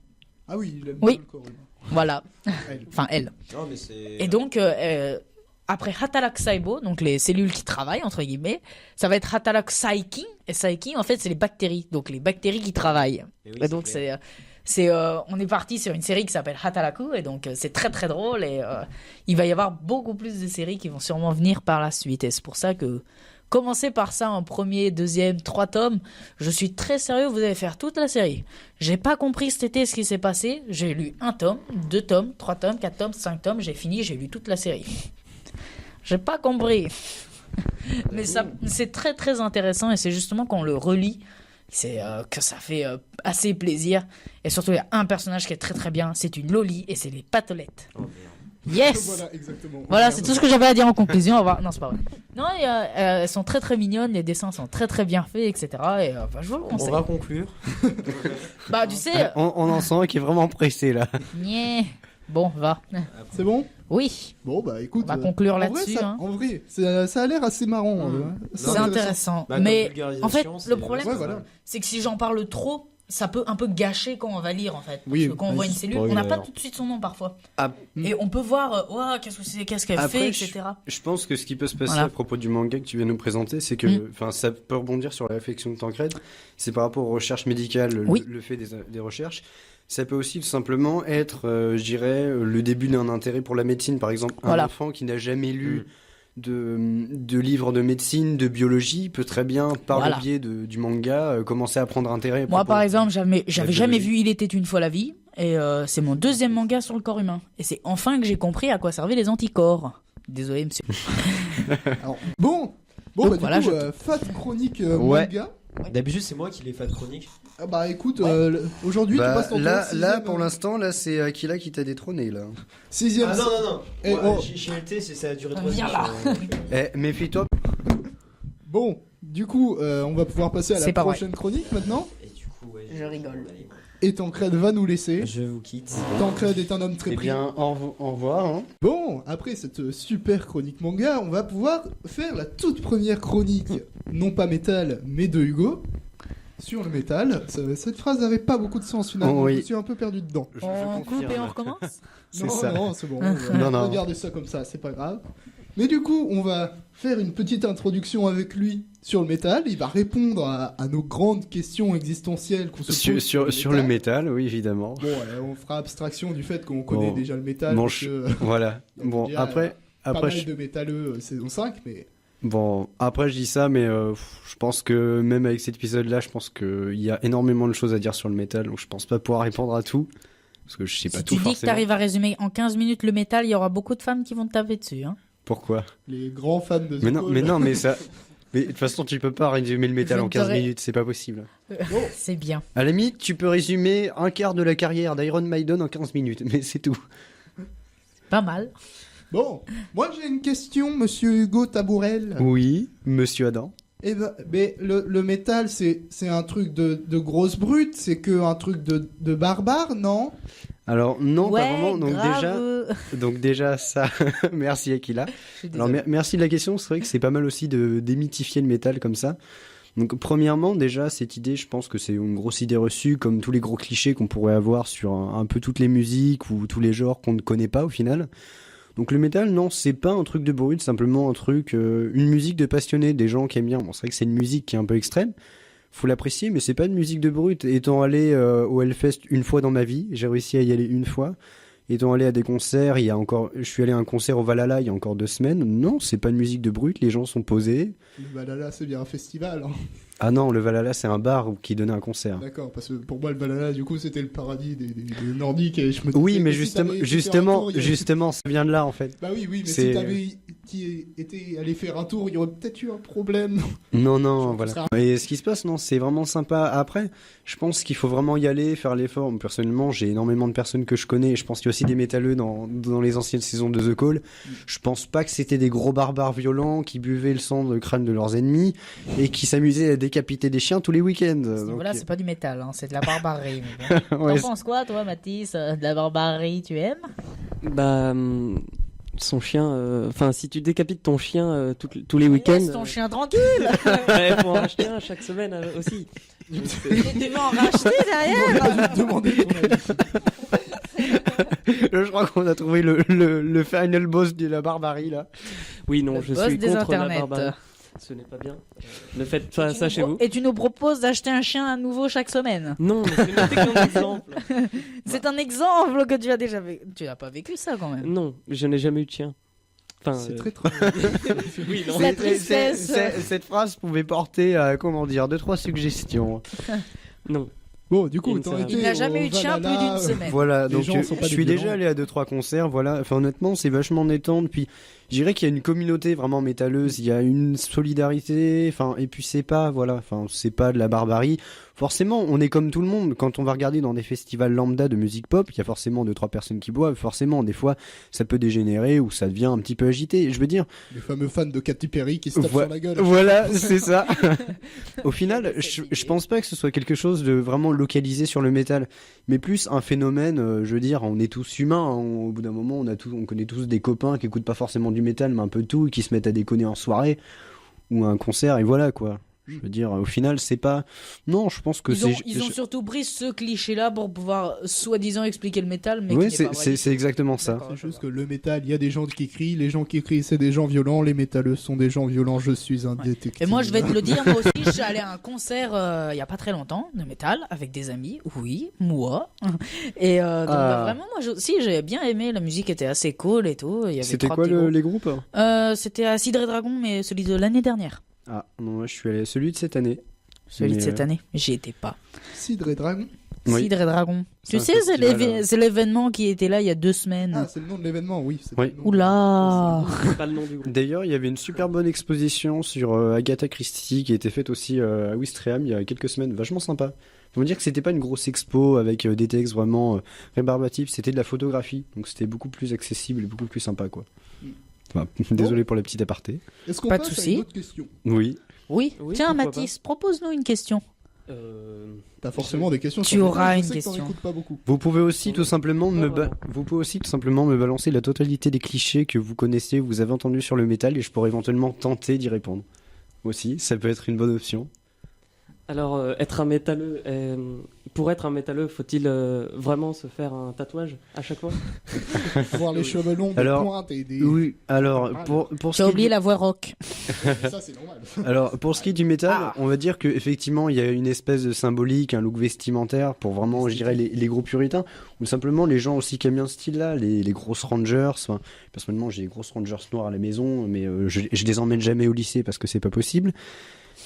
Ah oui, il aime Oui. bien le corps humain. Voilà. Elle. Enfin elle. Non, mais c'est. Et donc, après Hatarak Saibo, donc les cellules qui travaillent, entre guillemets, ça va être Hatarak Saikin. Et Saikin, en fait, c'est les bactéries. Donc, les bactéries qui travaillent. Et oui, Et donc, on est parti sur une série qui s'appelle Hataraku. Et donc, c'est très, très drôle. Et il va y avoir beaucoup plus de séries qui vont sûrement venir par la suite. Et c'est pour ça que commencez par ça en premier, deuxième, 3 tomes. Je suis très sérieux, vous allez faire toute la série. J'ai pas compris cet été ce qui s'est passé. J'ai lu 1 tome, 2 tomes, 3 tomes, 4 tomes, 5 tomes. J'ai fini, j'ai lu toute la série. J'ai pas compris. Mais ça, c'est très très intéressant et c'est justement quand on le relit que ça fait assez plaisir. Et surtout, il y a un personnage qui est très très bien. C'est une loli et c'est les patolettes. Oh, merde. Yes! Voilà, exactement. Voilà, c'est tout ce que j'avais à dire en conclusion. Au revoir. Non, c'est pas vrai. Non, elles sont très très mignonnes, les dessins sont très très bien faits, etc. Et bah, je vous le On conseille. va conclure. Bah, tu sais. On en sent qui est vraiment pressé, là. Nyeh. Bon, va. C'est bon? Oui, Bon, bah écoute. on va conclure en vrai, là-dessus. ça- hein. En vrai, ça a l'air assez marrant. hein. C'est intéressant. Bah, comme Mais vulgarisation, en fait, c'est- le problème, Ouais, voilà. c'est que si j'en parle trop, ça peut un peu gâcher quand on va lire en fait. Parce Oui, que quand on voit une cellule, spoiler. on n'a pas tout de suite son nom parfois. Ah. Et on peut voir, ouah, qu'est-ce que c'est, qu'est-ce qu'elle Après, fait, etc. Je pense que ce qui peut se passer Voilà. à propos du manga que tu viens nous présenter, c'est que, enfin, ça peut rebondir sur la réflexion de Tancred. C'est par rapport aux recherches médicales, Oui. le fait des recherches. Ça peut aussi tout simplement être, je dirais, le début d'un intérêt pour la médecine. Par exemple, un Voilà. enfant qui n'a jamais lu de livres de médecine, de biologie, peut très bien, par Voilà. le biais du manga, commencer à prendre intérêt. à Moi, propos- par exemple, j'avais jamais biologie. vu Il était une fois la vie, et c'est mon 2e manga sur le corps humain. Et c'est enfin que j'ai compris à quoi servaient les anticorps. Désolé, monsieur. Alors, bon, Donc, bah, du voilà, coup, je- Fat Chronique Ouais. manga. D'habitude, c'est moi qui les fais de chronique. Ah bah écoute, aujourd'hui tu Bah, passes ton tour, là, sixième, pour l'instant, là, c'est Akila qui t'a détrôné, là. 6ème. Ah non. Eh, Moi, oh. Chez LT, ça a duré Viens 3 là. Méfie-toi. Bon, du coup, on va pouvoir passer à la C'est pas vrai. prochaine chronique maintenant. Et du coup, ouais, Je rigole. Et Tancred va nous laisser. Je vous quitte. Tancred est un homme très Eh brillant. bien, au revoir. Hein. Bon, après cette super chronique manga, on va pouvoir faire la toute première chronique, non pas métal, mais de Hugo, sur le métal. Cette phrase n'avait pas beaucoup de sens finalement, Oh, oui. je me suis un peu perdu dedans. On coupe et on recommence. C'est non, ça. non, c'est bon, Non, non. regardez ça comme ça, c'est pas grave. Mais du coup, on va faire une petite introduction avec lui sur le métal. Il va répondre à nos grandes questions existentielles qu'on se pose Sur le métal, oui, évidemment. Bon, on fera abstraction du fait qu'on connaît Bon. déjà le métal. Bon, parce que, Voilà. on Bon, peut dire, après, pas après, mal de métalleux saison 5, mais je dis ça, mais je pense que même avec cet épisode-là, je pense qu'il y a énormément de choses à dire sur le métal, donc je pense pas pouvoir répondre à tout. Parce que je sais pas Si tout tu dis que forcément. t'arrives à résumer en 15 minutes le métal, il y aura beaucoup de femmes qui vont te taper dessus. Hein. Pourquoi les grands fans de mais non, mais ça. Mais de toute façon, tu peux pas résumer le métal Je en ne 15 saurais- minutes, c'est pas possible. C'est bien. À la limite, tu peux résumer un quart de la carrière d'Iron Maiden en 15 minutes, mais c'est tout. Pas mal. Bon, moi j'ai une question, monsieur Hugo Tabourel. Oui, monsieur Adam. Eh ben, mais le métal, c'est un truc de grosse brute, c'est que un truc de barbare, non? Alors, non, ouais, pas vraiment. grave. Donc déjà ça, merci Akila. Je suis Alors désolée. merci de la question, c'est vrai que c'est pas mal aussi de démythifier le métal comme ça. Donc premièrement déjà cette idée, je pense que c'est une grosse idée reçue comme tous les gros clichés qu'on pourrait avoir sur un peu toutes les musiques ou tous les genres qu'on ne connaît pas au final. Donc le métal, non, c'est pas un truc de brut, simplement un truc, une musique de passionnés, des gens qui aiment bien. Bon, c'est vrai que c'est une musique qui est un peu extrême, faut l'apprécier, mais c'est pas une musique de brut. Étant allé au Hellfest une fois dans ma vie, j'ai réussi à y aller une fois. Étant allé à des concerts, je suis allé à un concert au Valhalla il y a encore 2 semaines. Non, c'est pas une musique de brut, les gens sont posés. Le Valhalla, c'est bien un festival. Hein. Ah non, le Valhalla c'est un bar qui donnait un concert. D'accord, parce que pour moi, le Valhalla, du coup, c'était le paradis des Nordiques. Et je me Oui, disais mais que si t'avais été faire un justement, tour, il y avait- justement, ça vient de là en fait. Bah oui, mais c'est- si t'avais été allé faire un tour, il y aurait peut-être eu un problème. Non, Je voilà. pense Et ce qui se passe, non, c'est vraiment sympa. Après, je pense qu'il faut vraiment y aller, faire l'effort. Personnellement, j'ai énormément de personnes que je connais. Et je pense qu'il y a aussi des métalleux dans les anciennes saisons de The Call. Je pense pas que c'était des gros barbares violents qui buvaient le sang de crâne de leurs ennemis et qui s'amusaient à décapiter des chiens tous les week-ends. Donc, Voilà, c'est pas du métal, hein, c'est de la barbarie. mais bon. ouais, T'en penses quoi, toi, Mathis? De la barbarie, tu aimes? Bah, son chien. Enfin, si tu décapites ton chien tous les week-ends. Laisse ton chien tranquille. Ouais, faut en racheter un chaque semaine aussi. Donc, Tu vas en racheter derrière. Je vais te demander ton avis. je crois qu'on a trouvé le final boss de la barbarie là. Oui, non, Le je boss suis des contre la internets. barbarie. Ce n'est pas bien. Ne faites pas ça chez vous. Et tu nous proposes d'acheter un chien à nouveau chaque semaine. Non, mais c'est noté comme exemple. C'est un exemple que tu as déjà vécu. Tu n'as pas vécu ça quand même. Non, je n'ai jamais eu de chien. Enfin, C'est très très. oui, non. La tristesse. Cette phrase pouvait porter à, 2-3 suggestions. Non. Bon, du coup, Il t'en ne étais Il n'a au jamais eu de chien plus Valhalla, d'une semaine. Voilà, Les donc gens sont pas je des suis violents. déjà allé à 2-3 concerts, voilà. Enfin, honnêtement, c'est vachement détente. Puis, je dirais qu'il y a une communauté vraiment métalleuse. Il y a une solidarité. Enfin, et puis c'est pas, voilà. Enfin, c'est pas de la barbarie. Forcément, on est comme tout le monde. Quand on va regarder dans des festivals lambda de musique pop, il y a forcément 2-3 personnes qui boivent. Forcément, des fois, ça peut dégénérer ou ça devient un petit peu agité. Je veux dire, Les fameux fans de Katy Perry qui se tapent Voi- sur la gueule. voilà, c'est ça. Au final, je pense pas que ce soit quelque chose de vraiment localisé sur le métal, mais plus un phénomène. Je veux dire, on est tous humains. Hein, au bout d'un moment, on connaît tous des copains qui écoutent pas forcément du métal, mais un peu de tout, et qui se mettent à déconner en soirée ou à un concert, et voilà quoi. Je veux dire, au final, c'est pas. Non, je pense que Ils ont surtout pris ce cliché-là pour pouvoir soi-disant expliquer le métal, mais Oui, qui n'est pas vrai. c'est exactement ça. D'accord. C'est juste que le métal, il y a des gens qui crient, les gens qui crient, c'est des gens violents, les métalleux sont des gens violents, je suis un détective. Et moi, je vais te le dire, moi aussi, je suis allé à un concert il y a pas très longtemps de métal avec des amis. Oui, moi. Et donc, vraiment, moi aussi, j'ai bien aimé. La musique était assez cool et tout. Il y avait C'était 3 quoi petits groupes. les groupes? C'était à Cidre et Dragon, mais celui de l'année dernière. Ah, non, moi je suis allé à celui de cette année. Celui de Mais, cette année, j'y étais pas. Cidre et Dragon. Oui. Cidre et Dragon. C'est Tu un sais, festival, c'est l'événement qui était là il y a 2 semaines. Ah, c'est le nom de l'événement, oui. c'est Oui. le nom. Oula. C'est pas le nom du groupe. D'ailleurs, il y avait une super bonne exposition sur Agatha Christie qui a été faite aussi à Ouistreham il y a quelques semaines, vachement sympa. Faut me dire que c'était pas une grosse expo avec des textes vraiment rébarbatifs, c'était de la photographie, donc c'était beaucoup plus accessible et beaucoup plus sympa quoi. Enfin, désolé pour la petite aparté. Est-ce qu'on Pas de passe à souci. une autre question? Oui. Oui. Oui, Tiens, pourquoi Mathis, propose-nous une question. T'as forcément des questions. Tu sur le auras métal, une je sais que t'en question. écoutes pas beaucoup. Vous pouvez aussi tout simplement Pas vraiment. vous pouvez aussi tout simplement me balancer la totalité des clichés que vous connaissez, vous avez entendus sur le métal et je pourrais éventuellement tenter d'y répondre. Aussi, ça peut être une bonne option. Alors, être un métalleux, pour être un métalleux, faut-il vraiment se faire un tatouage à chaque fois? Voir les cheveux longs, des Alors, pointes et des. Oui, alors Ah, pour Tu ce as qui est oublié du- la voix rock. Ça, c'est normal. Alors, pour ce qui est du métal, on va dire que effectivement, il y a une espèce de symbolique, un look vestimentaire pour vraiment, je dirais, les groupes puritains, ou simplement les gens aussi qui aiment bien ce style-là, les grosses Rangers. Enfin, personnellement, j'ai des grosses Rangers noires à la maison, mais je les emmène jamais au lycée parce que c'est pas possible.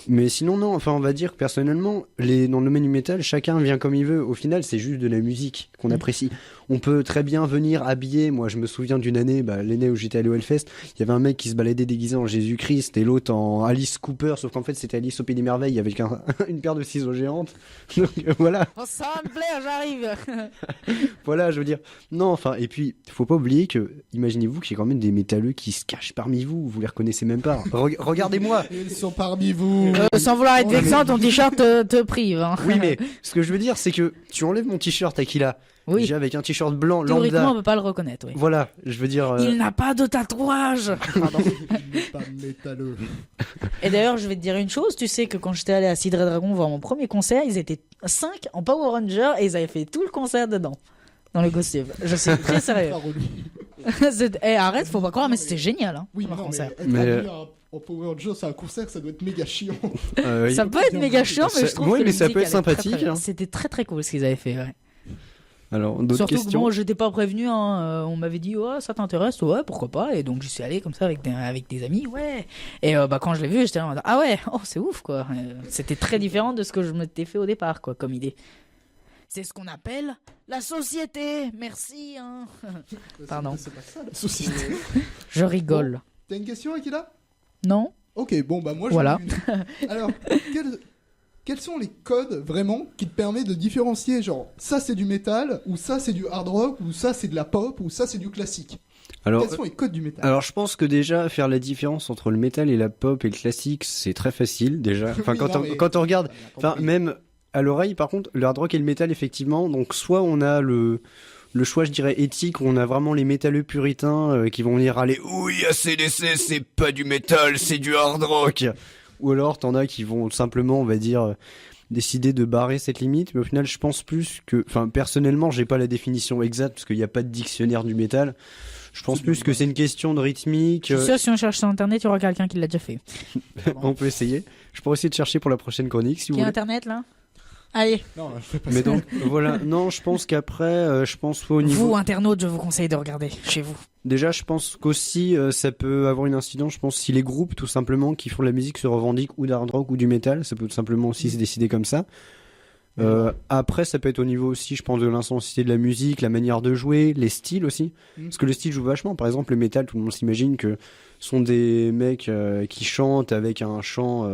Mais sinon, non, enfin, on va dire que personnellement, dans le domaine du métal, chacun vient comme il veut. Au final, c'est juste de la musique qu'on apprécie. On peut très bien venir habiller. Moi, je me souviens d'une année, l'année où j'étais allé au Hellfest, il y avait un mec qui se baladait déguisé en Jésus-Christ et l'autre en Alice Cooper, sauf qu'en fait, c'était Alice au Pays des Merveilles avec une paire de ciseaux géantes. Donc, voilà. Oh, ça va me plaire, j'arrive. Voilà, je veux dire. Non, enfin, et puis, faut pas oublier que, imaginez-vous qu'il y a quand même des métalleux qui se cachent parmi vous. Vous les reconnaissez même pas. Regardez-moi. Ils sont parmi vous. Sans vouloir être vexant, ton t-shirt te prive. Hein. Oui, mais ce que je veux dire, c'est que tu enlèves mon t-shirt, Akila. Oui. Déjà avec un t-shirt blanc Théoriquement, lambda. on peut pas le reconnaître. Oui. Voilà, je veux dire. Il n'a pas de tatouage. Pardon. Il n'est pas métalleux. Et d'ailleurs, je vais te dire une chose. Tu sais que quand j'étais allé à Cidre Dragon voir mon premier concert, ils étaient 5 en Power Ranger et ils avaient fait tout le concert dedans. Dans le costume. Je suis très sérieux. Pas relou. Arrête, faut pas croire, mais c'était génial. Hein, Oui, comme non, concert. mais être habillé en Power Rangers à un concert, ça doit être méga chiant. Ça peut être méga chiant, mais je trouve oui, que mais la ça musique, peut être elle est sympathique, très, très bien. hein. C'était très très cool ce qu'ils avaient fait. Ouais. Alors, d'autres Surtout questions. que bon, j'étais pas prévenu. Hein, on m'avait dit, ouais, ça t'intéresse, ouais, pourquoi pas. Et donc, j'y suis allé comme ça avec des amis, ouais. Et quand je l'ai vu, j'étais en mode, ah ouais, oh, c'est ouf, quoi. C'était très différent de ce que je m'étais fait au départ, quoi, comme idée. C'est ce qu'on appelle la société. Merci. Hein. Pardon. C'est pas ça, la société. Je rigole. T'as une question, Akila? Non? Ok, bon, moi, Voilà. j'en ai une. Alors, quels sont les codes, vraiment, qui te permettent de différencier, genre, ça, c'est du métal, ou ça, c'est du hard rock, ou ça, c'est de la pop, ou ça, c'est du classique? Alors, Quels sont les codes du métal? alors, je pense que déjà, faire la différence entre le métal et la pop et le classique, c'est très facile, déjà. Enfin, Oui, non, mais- quand on regarde, On a enfin, compris. même à l'oreille, par contre, le hard rock et le métal, effectivement, donc, soit on a le choix, je dirais, éthique, où on a vraiment les métalleux puritains qui vont venir aller, oui, AC/DC, c'est pas du métal, c'est du hard rock. Ou alors, t'en as qui vont simplement, on va dire, décider de barrer cette limite. Mais au final, je pense plus que, enfin, personnellement, j'ai pas la définition exacte parce qu'il n'y a pas de dictionnaire du métal. Je pense plus que c'est une question de rythmique. Je suis sûr, si on cherche sur internet, il y aura quelqu'un qui l'a déjà fait. On peut essayer. Je pourrais essayer de chercher pour la prochaine chronique si vous Qui a voulez. internet là? Allez, Non, je fais pas Mais ça. donc voilà, non, je pense qu'après, je pense au niveau. vous internautes, je vous conseille de regarder chez vous. Déjà, je pense qu'aussi ça peut avoir une incidence. Je pense si les groupes, tout simplement, qui font de la musique se revendiquent ou d'hard rock ou du métal, ça peut tout simplement aussi se décider comme ça. Après, ça peut être au niveau aussi, je pense, de l'intensité de la musique, la manière de jouer, les styles aussi. Parce que le style joue vachement. Par exemple, le métal, tout le monde s'imagine que sont des mecs qui chantent avec un chant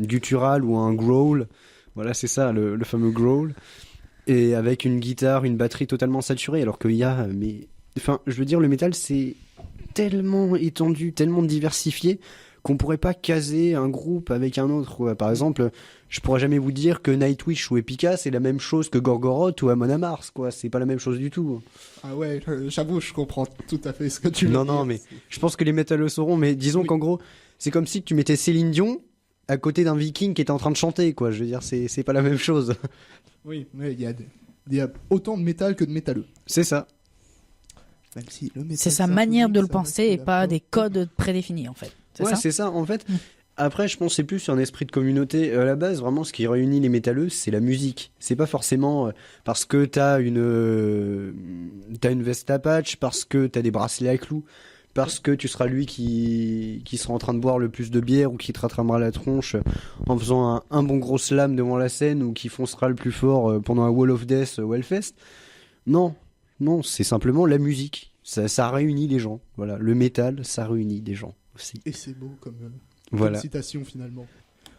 guttural ou un growl. Voilà, c'est ça, le fameux growl. Et avec une guitare, une batterie totalement saturée. Alors qu'il y a... Enfin, je veux dire, le métal, c'est tellement étendu, tellement diversifié qu'on pourrait pas caser un groupe avec un autre, quoi. Par exemple, je pourrais jamais vous dire que Nightwish ou Epica c'est la même chose que Gorgoroth ou Amon Amarth, quoi. C'est pas la même chose du tout. Ah ouais, j'avoue, je comprends tout à fait ce que tu veux dire. Non, mais je pense que les métalleux le sauront, mais disons qu'en gros, c'est comme si tu mettais Céline Dion à côté d'un viking qui était en train de chanter, quoi. Je veux dire, c'est pas la même chose. Oui, mais il y a autant de métal que de métalleux. C'est ça. Même si le métal C'est sa symphonique, manière de le ça penser reste et la pas pop. des codes prédéfinis en fait. C'est Ouais, ça c'est ça. En fait, après, je pense que c'est plus un esprit de communauté. À la base, vraiment, ce qui réunit les métalleux, c'est la musique. C'est pas forcément parce que t'as une veste à patch, parce que t'as des bracelets à clous, parce que tu seras lui qui sera en train de boire le plus de bière ou qui te rattrapera la tronche en faisant un bon gros slam devant la scène ou qui foncera le plus fort pendant un Wall of Death au Hellfest. Non, c'est simplement la musique. Ça réunit les gens. Voilà, le métal, ça réunit des gens aussi. Et c'est beau comme Voilà. citation finalement.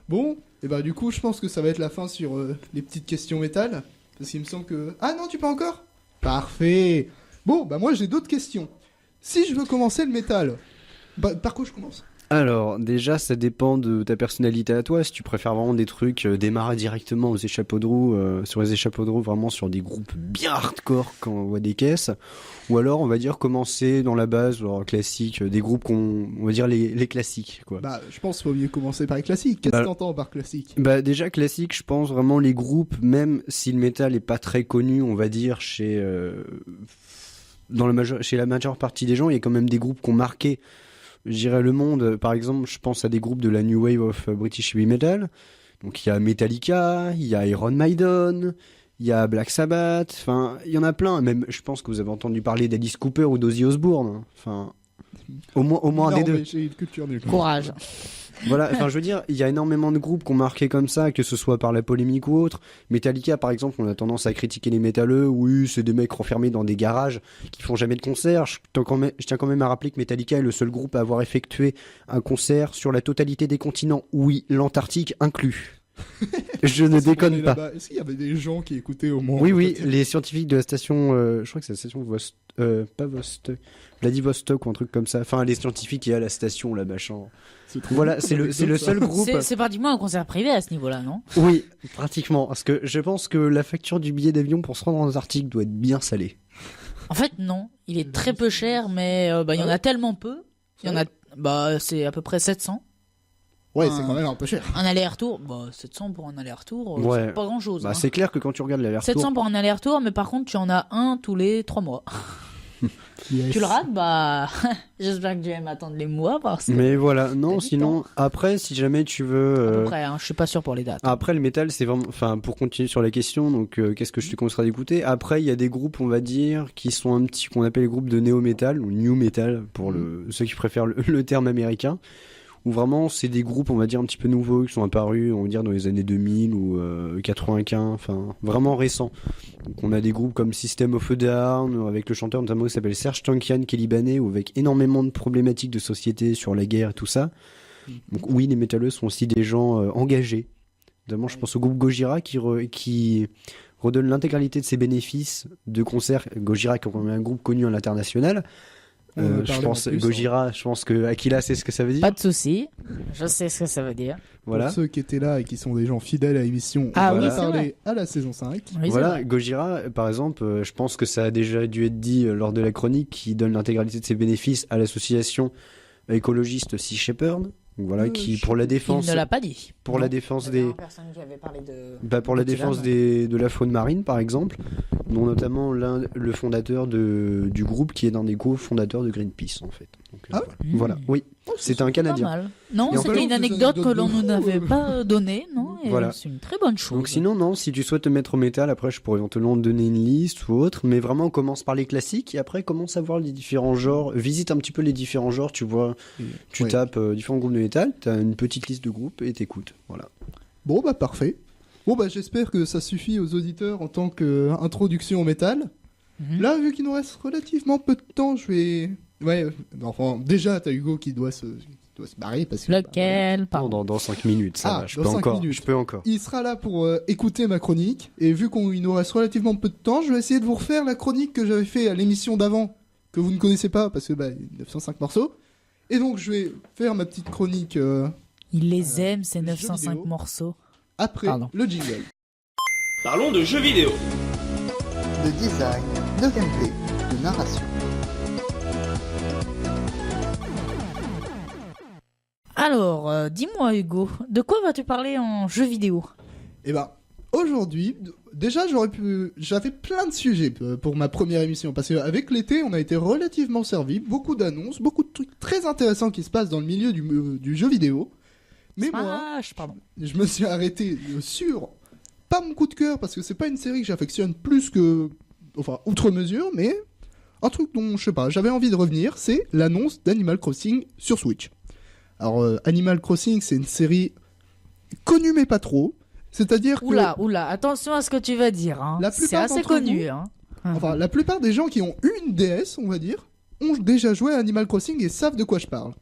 Bon, et bah du coup, je pense que ça va être la fin sur les petites questions métal. Parce qu'il me semble que... Ah non, tu peux encore? Parfait. Bon, bah moi j'ai d'autres questions. Si je veux commencer le métal, par quoi je commence? Alors, déjà, ça dépend de ta personnalité à toi. Si tu préfères vraiment des trucs, démarrer directement aux échappeaux de roue, sur les échappeaux de roue, vraiment sur des groupes bien hardcore quand on voit des caisses. Ou alors, on va dire, commencer dans la base, genre classique, des groupes on va dire les classiques, quoi. Bah, je pense qu'il faut mieux commencer par les classiques. Qu'est-ce que Bah, t'entends par classique? Bah, déjà, classique, je pense vraiment les groupes, même si le métal est pas très connu, on va dire, chez la majeure partie des gens, il y a quand même des groupes qui ont marqué, je dirais, le monde. Par exemple, je pense à des groupes de la New Wave of British Heavy Metal. Donc il y a Metallica, il y a Iron Maiden, il y a Black Sabbath, enfin, il y en a plein. Même, je pense que vous avez entendu parler d'Alice Cooper ou d'Ozzy Osbourne. Enfin, Au moins un des Non, deux. mais j'ai une culture nulle. Courage. Voilà, enfin je veux dire, il y a énormément de groupes qui ont marqué comme ça, que ce soit par la polémique ou autre. Metallica par exemple, on a tendance à critiquer les métalleux, oui c'est des mecs renfermés dans des garages qui font jamais de concert. Je tiens quand même à rappeler que Metallica est le seul groupe à avoir effectué un concert sur la totalité des continents, oui, l'Antarctique inclus. Je ne déconne pas. Là-bas, est-ce qu'il y avait des gens qui écoutaient au moins? Oui, les scientifiques de la station, je crois que c'est la station pas Vostok, Vladivostok ou un truc comme ça. Enfin, les scientifiques qui est à la station, là, machin. Voilà, c'est le seul groupe. C'est pratiquement un concert privé à ce niveau-là, non? Oui, pratiquement. Parce que je pense que la facture du billet d'avion pour se rendre en Antarctique doit être bien salée. En fait, non. Il est très peu cher, mais il y en a tellement peu. Il y en a, c'est à peu près 700. Ouais, c'est quand même un peu cher. Un aller-retour, 700 pour un aller-retour, Ouais. c'est pas grand-chose. Bah, hein. c'est clair que quand tu regardes l'aller-retour. 700 pour un aller-retour, mais par contre, tu en as un tous les 3 mois. Yes. Tu le rates, j'espère que tu vas m'attendre les mois parce que. Mais voilà, non, T'as du sinon, après, si jamais tu À veux. peu près, je suis pas sûr pour les dates. Après, le métal, c'est vraiment. Enfin, pour continuer sur la question, donc, qu'est-ce que je te conseillerais d'écouter? Après, il y a des groupes, on va dire, qui sont un petit. Qu'on appelle les groupes de néo-metal, ou new metal, pour ceux qui préfèrent le terme américain. Où vraiment, c'est des groupes, on va dire, un petit peu nouveaux, qui sont apparus, on va dire, dans les années 2000 ou 95, enfin, vraiment récents. Donc, on a des groupes comme System of a Down, avec le chanteur notamment qui s'appelle Serj Tankian, qui est libanais, ou avec énormément de problématiques de société sur la guerre et tout ça. Donc, oui, les métalleux sont aussi des gens engagés. Notamment, je pense au groupe Gojira qui redonne l'intégralité de ses bénéfices de concerts. Gojira, qui est quand même un groupe connu à l'international. Je pense Gojira, je pense que Aquila sait ce que ça veut dire. Pas de souci, je sais ce que ça veut dire. Voilà. Pour ceux qui étaient là et qui sont des gens fidèles à l'émission, Ah on oui, va c'est parler vrai. à la saison 5. Oui, c'est Voilà, vrai. Gojira, par exemple, je pense que ça a déjà dû être dit lors de la chronique, qui donne l'intégralité de ses bénéfices à l'association écologiste Sea Shepherd. Donc voilà, qui pour la défense, Il ne l'a pas dit. pour la défense des, qui avait parlé de. pour la Godzilla, défense mais- de la faune marine, par exemple, dont notamment le fondateur du groupe, qui est l'un des co-fondateurs de Greenpeace, en fait. Donc, Ah voilà, oui, c'était un Pas Canadien. mal. Non, Et en c'était fait, une c'est anecdote une que l'on anecdote nous de fou, n'avait pas donnée, non? Et Voilà. c'est une très bonne chose. Donc sinon, non, si tu souhaites te mettre au métal, après je pourrais éventuellement te donner une liste ou autre, mais vraiment on commence par les classiques et après commence à voir les différents genres, visite un petit peu les différents genres, tu vois, tu Ouais. tapes différents groupes de métal, t'as une petite liste de groupes et t'écoutes, voilà. Bon, bah parfait. Bon, bah j'espère que ça suffit aux auditeurs en tant qu'introduction au métal. Mhm. Là, vu qu'il nous reste relativement peu de temps, je vais... Ouais, enfin, déjà, t'as Hugo qui doit se barrer parce que... Lequel? Non, Pardon. dans 5 minutes, ça Ah, va, je dans peux 5 encore, minutes. je peux encore. Il sera là pour écouter ma chronique. Et vu qu'il nous reste relativement peu de temps, je vais essayer de vous refaire la chronique que j'avais fait à l'émission d'avant, que vous ne connaissez pas parce que il y a 905 morceaux. Et donc je vais faire ma petite chronique Il les aime, ces jeux 905 vidéo. morceaux. après Pardon. le jingle. Parlons de jeux vidéo. De design, de gameplay, de narration. Alors, dis-moi Hugo, de quoi vas-tu parler en jeu vidéo? Et ben aujourd'hui, déjà j'avais plein de sujets pour ma première émission parce qu'avec l'été on a été relativement servi, beaucoup d'annonces, beaucoup de trucs très intéressants qui se passent dans le milieu du jeu vidéo. Mais moi, Smash, pardon. je me suis arrêté sur pas mon coup de cœur parce que c'est pas une série que j'affectionne plus que, enfin outre mesure, mais un truc dont je sais pas, j'avais envie de revenir, c'est l'annonce d'Animal Crossing sur Switch. Alors Animal Crossing, c'est une série connue mais pas trop. C'est-à-dire que Oula, attention à ce que tu vas dire. Hein. La C'est plupart assez d'entre connu. vous- Hein. enfin, la plupart des gens qui ont eu une DS, on va dire, ont déjà joué à Animal Crossing et savent de quoi je parle.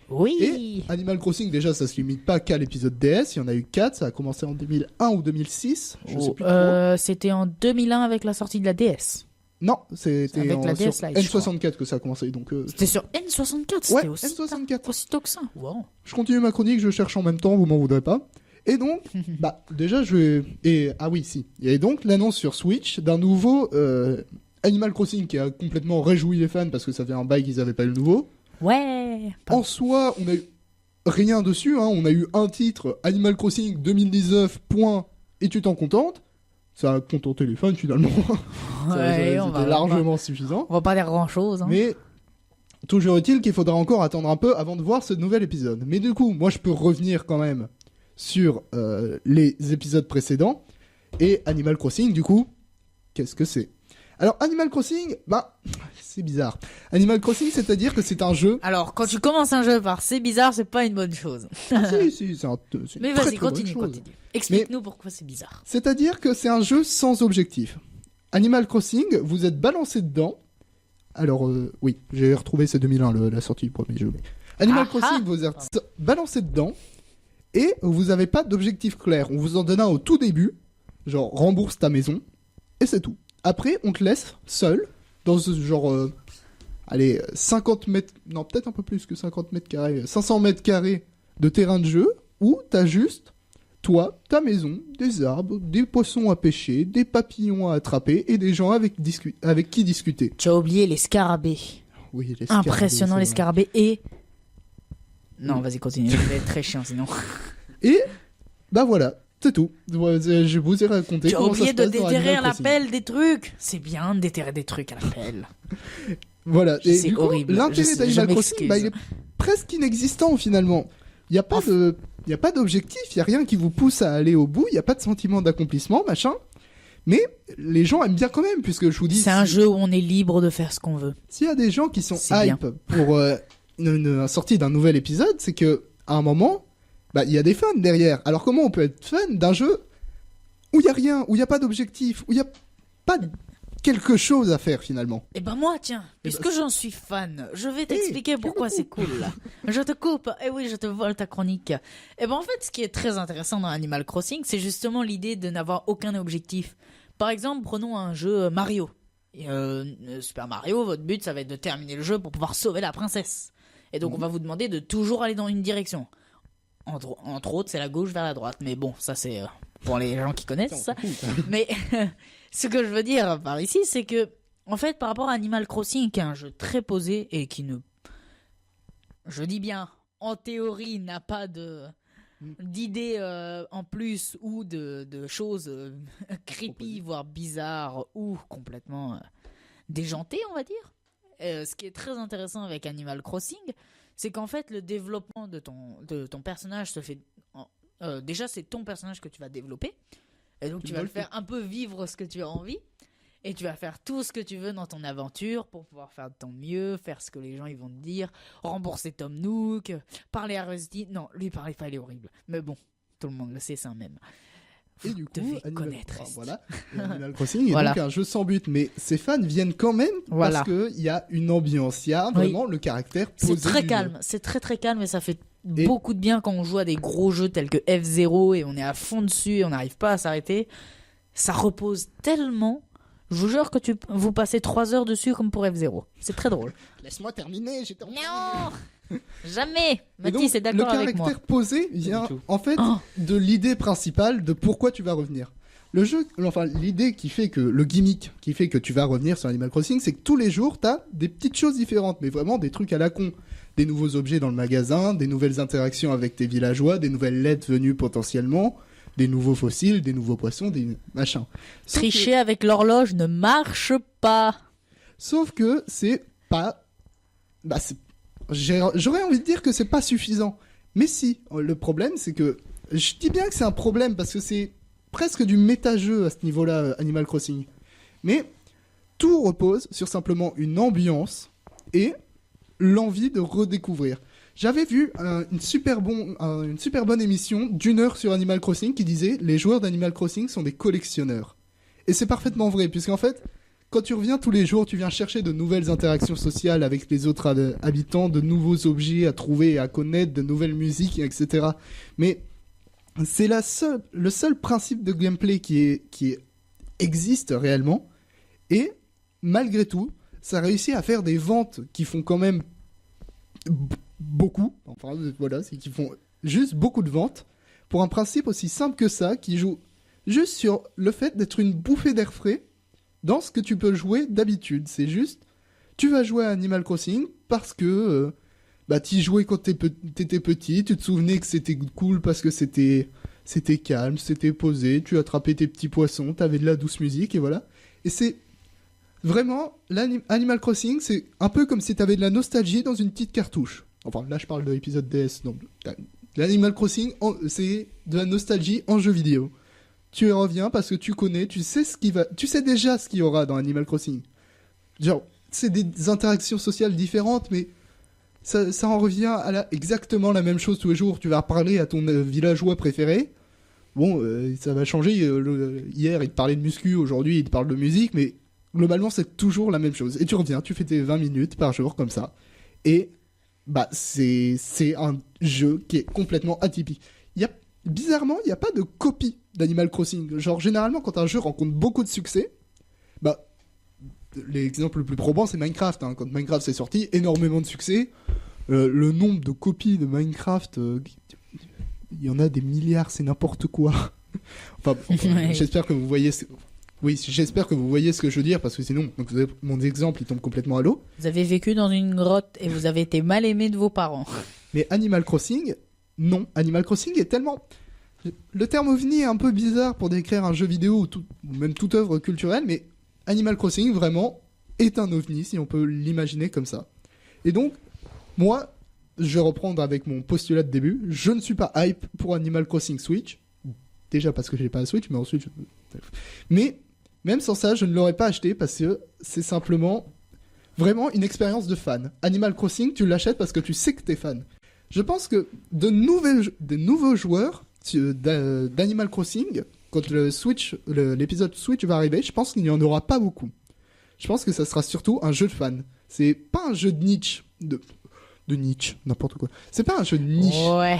Oui. Animal Crossing, déjà, ça se limite pas qu'à l'épisode DS. Il y en a eu 4. Ça a commencé en 2001 ou 2006. Je sais plus trop. C'était en 2001 avec la sortie de la DS. Non, c'était avec la sur DS Lite, je N64 que ça a commencé. Donc, C'était sur N64, ouais, c'était aussi N64. aussitôt que ça. Wow. Je continue ma chronique, je cherche en même temps, vous m'en voudrez pas. Et donc, bah, déjà, je vais. Ah oui, si. Il y a donc l'annonce sur Switch d'un nouveau Animal Crossing qui a complètement réjoui les fans parce que ça fait un bail qu'ils avaient pas eu le nouveau. Ouais. En soi, on a eu rien dessus, hein. On a eu un titre, Animal Crossing 2019, point, et tu t'en contentes. Ça a contenté les fans finalement. Ouais, C'était largement suffisant. on va pas dire grand chose. Hein. Mais toujours est-il qu'il faudra encore attendre un peu avant de voir ce nouvel épisode. Mais du coup, moi je peux revenir quand même sur les épisodes précédents. Et Animal Crossing, du coup, qu'est-ce que c'est ? Alors, Animal Crossing, c'est bizarre. Animal Crossing, c'est-à-dire que c'est un jeu... Alors, quand tu commences un jeu par c'est bizarre, c'est pas une bonne chose. Si, c'est une Mais très, vas-y, très bonne continue. chose. Explique-nous pourquoi c'est bizarre. C'est-à-dire que c'est un jeu sans objectif. Animal Crossing, vous êtes balancé dedans. Alors, oui, j'ai retrouvé, c'est 2001, la sortie du premier jeu. Animal Crossing, vous êtes balancé dedans. Et vous n'avez pas d'objectif clair. On vous en donne un au tout début. Genre, rembourse ta maison. Et c'est tout. Après, on te laisse seul. Dans ce genre... 50 mètres... Non, peut-être un peu plus que 50 mètres carrés. 500 mètres carrés de terrain de jeu. Où t'as juste... toi, ta maison, des arbres, des poissons à pêcher, des papillons à attraper et des gens avec qui discuter. Tu as oublié les scarabées. Oui, les scarabées, Impressionnant, c'est les vrai. scarabées et... Non, vas-y, continue. Ça va être très chiant sinon. Et, voilà, c'est tout. Je vous ai raconté Tu as comment oublié ça se de passe dans déterrer Animal à Crossing. l'appel des trucs. C'est bien de déterrer des trucs à l'appel. Voilà, et C'est du coup, horrible. l'intérêt Je d'Animal m'excuse. Crossing, il est presque inexistant finalement. Il n'y a pas d'objectif, il n'y a rien qui vous pousse à aller au bout, il n'y a pas de sentiment d'accomplissement, machin. Mais les gens aiment bien quand même, puisque je vous dis... C'est un jeu où on est libre de faire ce qu'on veut. S'il y a des gens qui sont C'est bien. hype pour une sortie d'un nouvel épisode, c'est que à un moment, il y a des fans derrière. Alors comment on peut être fan d'un jeu où il y a rien, où il y a pas d'objectif, où il y a pas quelque chose à faire finalement? Eh ben moi, tiens, puisque j'en suis fan, je vais t'expliquer pourquoi c'est cool. Là. Je te coupe, oui, je te vole ta chronique. Eh ben en fait, ce qui est très intéressant dans Animal Crossing, c'est justement l'idée de n'avoir aucun objectif. Par exemple, prenons un jeu Mario. Super Mario, votre but, ça va être de terminer le jeu pour pouvoir sauver la princesse. Et donc, on va vous demander de toujours aller dans une direction. Entre autres, c'est la gauche vers la droite. Mais bon, ça, c'est pour les gens qui connaissent ça. Mais ce que je veux dire par ici, c'est que, en fait, par rapport à Animal Crossing, qui est un jeu très posé et qui ne... Je dis bien, en théorie, n'a pas d'idées en plus ou de choses creepy, voire bizarres ou complètement déjantées, on va dire. Ce qui est très intéressant avec Animal Crossing, c'est qu'en fait le développement de ton personnage se fait déjà c'est ton personnage que tu vas développer et donc tu vas le faire un peu vivre ce que tu as envie et tu vas faire tout ce que tu veux dans ton aventure pour pouvoir faire de ton mieux, faire ce que les gens ils vont te dire, rembourser Tom Nook, parler à Rusty. Non, lui parlez pas, il est horrible, mais bon, tout le monde le sait, c'est un mème. Et du coup, connaître. Animal Crossing est Voilà. donc un jeu sans but, mais ses fans viennent quand même Voilà. parce qu'il y a une ambiance, il y a vraiment le caractère posé. C'est très du calme, jeu. c'est très très calme et ça fait Et- beaucoup de bien quand on joue à des gros jeux tels que F0 et on est à fond dessus et on n'arrive pas à s'arrêter. Ça repose tellement. Je vous jure que vous passez 3 heures dessus comme pour F0. C'est très drôle. Laisse-moi terminer, j'étais en train de Non Jamais Et donc, Mathis est d'accord avec le moi. caractère posé vient du tout. en fait Oh. de l'idée principale de pourquoi tu vas revenir. Le jeu, enfin l'idée qui fait que, le gimmick qui fait que tu vas revenir sur Animal Crossing, c'est que tous les jours t'as des petites choses différentes, mais vraiment des trucs à la con. Des nouveaux objets dans le magasin, des nouvelles interactions avec tes villageois, des nouvelles lettres venues potentiellement, des nouveaux fossiles, des nouveaux poissons, des machins. Sauf que- Tricher avec l'horloge ne marche pas. Sauf que c'est pas... J'aurais envie de dire que c'est pas suffisant. Mais si, le problème c'est que... Je dis bien que c'est un problème parce que c'est presque du méta-jeu à ce niveau-là, Animal Crossing. Mais tout repose sur simplement une ambiance et l'envie de redécouvrir. J'avais vu une super bonne émission d'1 heure sur Animal Crossing qui disait « Les joueurs d'Animal Crossing sont des collectionneurs ». Et c'est parfaitement vrai, puisqu'en fait... Quand tu reviens tous les jours, tu viens chercher de nouvelles interactions sociales avec les autres habitants, de nouveaux objets à trouver et à connaître, de nouvelles musiques, etc. Mais c'est le seul principe de gameplay qui existe réellement. Et malgré tout, ça réussit à faire des ventes qui font quand même beaucoup. Enfin, voilà, c'est qu'ils font juste beaucoup de ventes pour un principe aussi simple que ça, qui joue juste sur le fait d'être une bouffée d'air frais dans ce que tu peux jouer d'habitude. C'est juste, tu vas jouer à Animal Crossing parce que tu y jouais quand t'étais petit, tu te souvenais que c'était cool parce que c'était calme, c'était posé, tu attrapais tes petits poissons, t'avais de la douce musique et voilà. Et c'est vraiment, Animal Crossing, c'est un peu comme si t'avais de la nostalgie dans une petite cartouche. Enfin, là je parle de l'épisode DS, donc l'Animal Crossing, c'est de la nostalgie en jeu vidéo. tu y reviens parce que tu connais, tu sais déjà ce qu'il y aura dans Animal Crossing. Genre, c'est des interactions sociales différentes, mais ça en revient à exactement la même chose tous les jours. Tu vas parler à ton villageois préféré. Bon, ça va changer. Hier, il te parlait de muscu, aujourd'hui, il te parle de musique, mais globalement, c'est toujours la même chose. Et tu reviens, tu fais tes 20 minutes par jour, comme ça. Et bah, c'est un jeu qui est complètement atypique. Bizarrement, il n'y a pas de copie d'Animal Crossing. Genre, généralement, quand un jeu rencontre beaucoup de succès, bah, l'exemple le plus probant, c'est Minecraft. Hein. Quand Minecraft s'est sorti, énormément de succès. Le nombre de copies de Minecraft, il y en a des milliards, c'est n'importe quoi. enfin, Ouais. j'espère que vous voyez... Oui, j'espère que vous voyez ce que je veux dire, parce que sinon, donc, mon exemple, il tombe complètement à l'eau. Vous avez vécu dans une grotte et vous avez été mal aimé de vos parents. Mais Animal Crossing, non. Animal Crossing est tellement... Le terme ovni est un peu bizarre pour décrire un jeu vidéo ou même toute œuvre culturelle, mais Animal Crossing, vraiment, est un ovni, si on peut l'imaginer comme ça. Et donc, moi, je vais reprendre avec mon postulat de début. Je ne suis pas hype pour Animal Crossing Switch. Déjà parce que j'ai pas la Switch, mais ensuite... Mais, même sans ça, je ne l'aurais pas acheté parce que c'est simplement vraiment une expérience de fan. Animal Crossing, tu l'achètes parce que tu sais que t'es fan. Je pense que de nouveaux joueurs d'Animal Crossing, quand l'épisode Switch va arriver, je pense qu'il n'y en aura pas beaucoup. Je pense que ça sera surtout un jeu de fan. C'est pas un jeu de niche. De niche, n'importe quoi. C'est pas un jeu de niche. Ouais.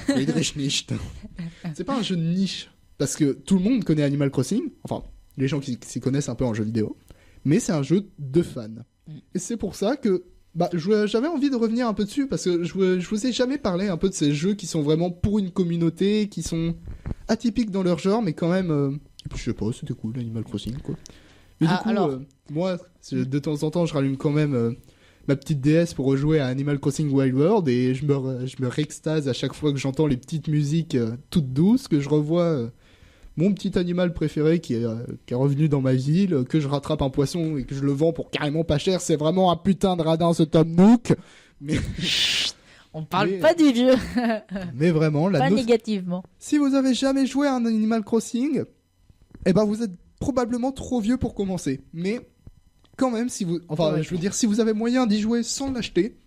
Friedrich Nicht. C'est pas un jeu de niche. Parce que tout le monde connaît Animal Crossing. Enfin, les gens qui s'y connaissent un peu en jeu vidéo. Mais c'est un jeu de fans. Et c'est pour ça que j'avais envie de revenir un peu dessus. Parce que je vous ai jamais parlé un peu de ces jeux qui sont vraiment pour une communauté, qui sont atypiques dans leur genre, mais quand même... je sais pas, c'était cool, Animal Crossing, quoi. Mais du coup, alors... moi, de temps en temps, je rallume quand même... ma petite DS pour rejouer à Animal Crossing Wild World et je me réextase à chaque fois que j'entends les petites musiques toutes douces, que je revois mon petit animal préféré qui est revenu dans ma ville, que je rattrape un poisson et que je le vends pour carrément pas cher. C'est vraiment un putain de radin ce Tom Nook. Mais, On parle pas du vieux. mais vraiment, Pas négativement. si vous avez jamais joué à un Animal Crossing, eh ben vous êtes probablement trop vieux pour commencer. Mais quand même, si vous avez moyen d'y jouer sans l'acheter,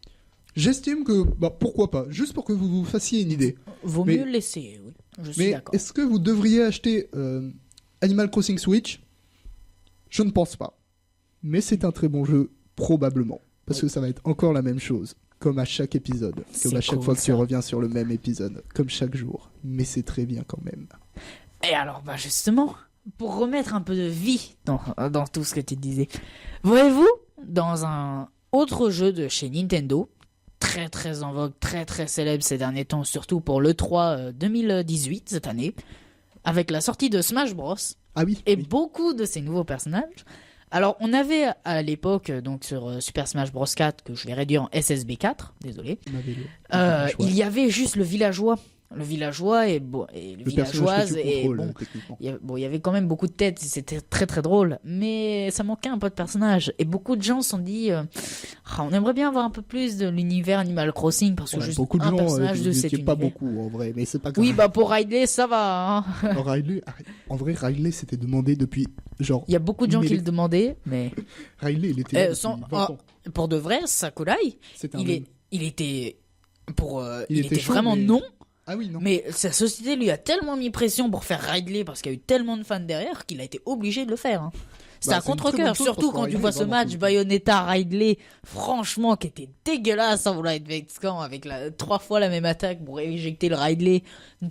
j'estime que, pourquoi pas, juste pour que vous vous fassiez une idée. Vaut mieux l'essayer, oui. Je suis Mais d'accord. est-ce que vous devriez acheter Animal Crossing Switch ? Je ne pense pas. Mais c'est un très bon jeu, probablement. Parce que ça va être encore la même chose, comme à chaque épisode. Comme à chaque fois que tu reviens sur le même épisode, comme chaque jour. Mais c'est très bien quand même. Et alors, justement, pour remettre un peu de vie dans tout ce que tu disais, voyez-vous, dans un autre jeu de chez Nintendo, très très en vogue, très très célèbre ces derniers temps, surtout pour l'E3 2018, cette année, avec la sortie de Smash Bros. Ah oui. Et oui. beaucoup de ces nouveaux personnages. Alors, on avait à l'époque, donc sur Super Smash Bros 4, que je vais réduire en SSB 4, désolé, il y avait juste le villageois. Le villageois et le villageoise et il y avait quand même beaucoup de têtes, c'était très très drôle, mais ça manquait un peu de personnages et beaucoup de gens se sont dit on aimerait bien avoir un peu plus de l'univers Animal Crossing parce que juste beaucoup de un gens, personnage de cet univers. pas beaucoup en vrai, mais c'est pas grave. Oui, pour Riley ça va. Hein. En vrai, Riley s'était demandé depuis genre. Il y a beaucoup de gens qui le demandaient, mais Riley, il était là depuis 20 ans. pour de vrai, Sakurai, il était chaud, vraiment mais... non. Ah oui, non. Mais sa société lui a tellement mis pression pour faire Ridley parce qu'il y a eu tellement de fans derrière qu'il a été obligé de le faire. Hein. C'est un contre-cœur, surtout quand tu vois ce match Bayonetta Ridley, franchement, qui était dégueulasse sans vouloir être vexant, avec 3 fois la même attaque pour éjecter le Ridley,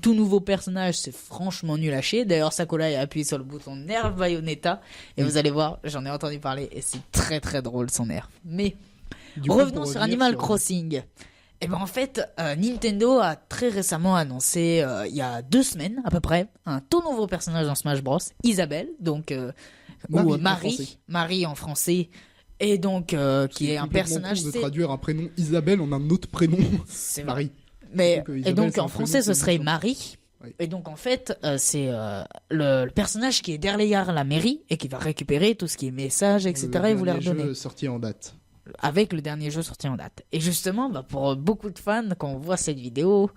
tout nouveau personnage, c'est franchement nul à chier. D'ailleurs, Sakurai a appuyé sur le bouton nerf Bayonetta et vous allez voir, j'en ai entendu parler et c'est très très drôle son nerf. Mais revenons sur Animal Crossing. Et en fait, Nintendo a très récemment annoncé, il y a 2 semaines à peu près, un tout nouveau personnage dans Smash Bros, Isabelle, donc Marie en français, et donc qui est un personnage. De traduire un prénom Isabelle en un autre prénom. C'est Marie. Mais Isabelle, et donc en français ce serait prénom. Marie. Oui. Et donc en fait c'est le personnage qui est derrière la mairie et qui va récupérer tout ce qui est messages, etc. et vous les redonner. Sorti en date. Avec le dernier jeu sorti en date. Et justement, pour beaucoup de fans, quand on voit cette vidéo,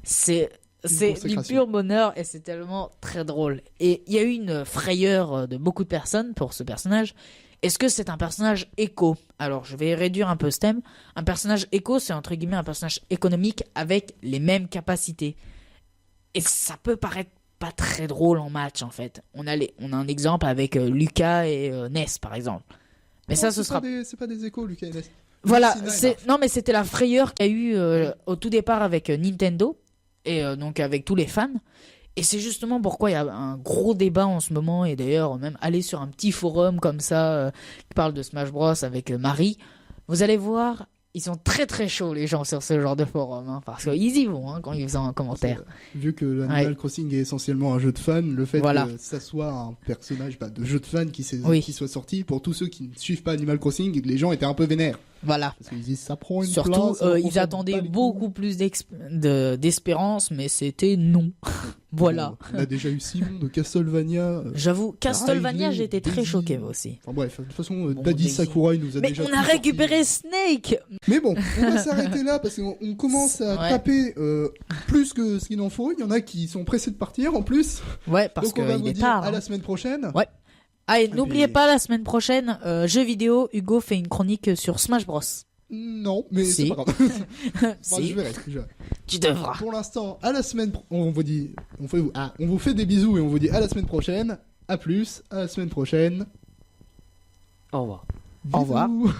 c'est C'est du consécration. pur bonheur et c'est tellement très drôle. Et il y a eu une frayeur de beaucoup de personnes pour ce personnage. Est-ce que c'est un personnage éco? Alors, je vais réduire un peu ce thème. Un personnage éco, c'est entre guillemets un personnage économique avec les mêmes capacités. Et ça peut paraître pas très drôle en match, en fait. On a un exemple avec Lucas et Ness, par exemple. Mais Non, ça, ce c'est sera... c'est pas des échos, Lucas et Ness. Voilà, Lucina, non mais c'était la frayeur qu'il y a eu au tout départ avec Nintendo et donc avec tous les fans. Et c'est justement pourquoi il y a un gros débat en ce moment et d'ailleurs même aller sur un petit forum comme ça qui parle de Smash Bros avec Marie, vous allez voir, ils sont très très chauds les gens sur ce genre de forum hein, parce qu'ils y vont hein, quand ils font un commentaire. Vu que l'Animal Ouais. Crossing est essentiellement un jeu de fans, le fait Voilà. que ça soit un personnage de jeu de fans qui Oui. soit sorti, pour tous ceux qui ne suivent pas Animal Crossing, les gens étaient un peu vénères. Voilà. Parce qu'ils disent ça prend une Surtout, place. alors qu'on ils s'en attendaient bat les beaucoup plus d'espérance, mais c'était non. couilles. Voilà. Bon, on a déjà eu Simon de Castlevania. J'avoue, Castlevania, Riley, j'étais très Daisy. choqué moi aussi. Enfin bref, de toute façon, Bon, Daddy Daisy. Sakurai nous a Mais déjà on tout a sorti. récupéré Snake. Mais bon, on va s'arrêter là parce qu'on commence à Ouais. taper plus que ce qu'il en faut. Il y en a qui sont pressés de partir en plus. Ouais, parce Donc on va qu'il vous est dire tard. à hein. la semaine prochaine. Ouais. Ah, et puis- n'oubliez pas, la semaine prochaine, jeux vidéo, Hugo fait une chronique sur Smash Bros. Non, mais Si. c'est pas grave. Enfin, Si, je verrai. tu devras. Pour l'instant, à la semaine. On vous fait des bisous et on vous dit à la semaine prochaine. À plus, à la semaine prochaine. Au revoir. Au revoir. Bisous.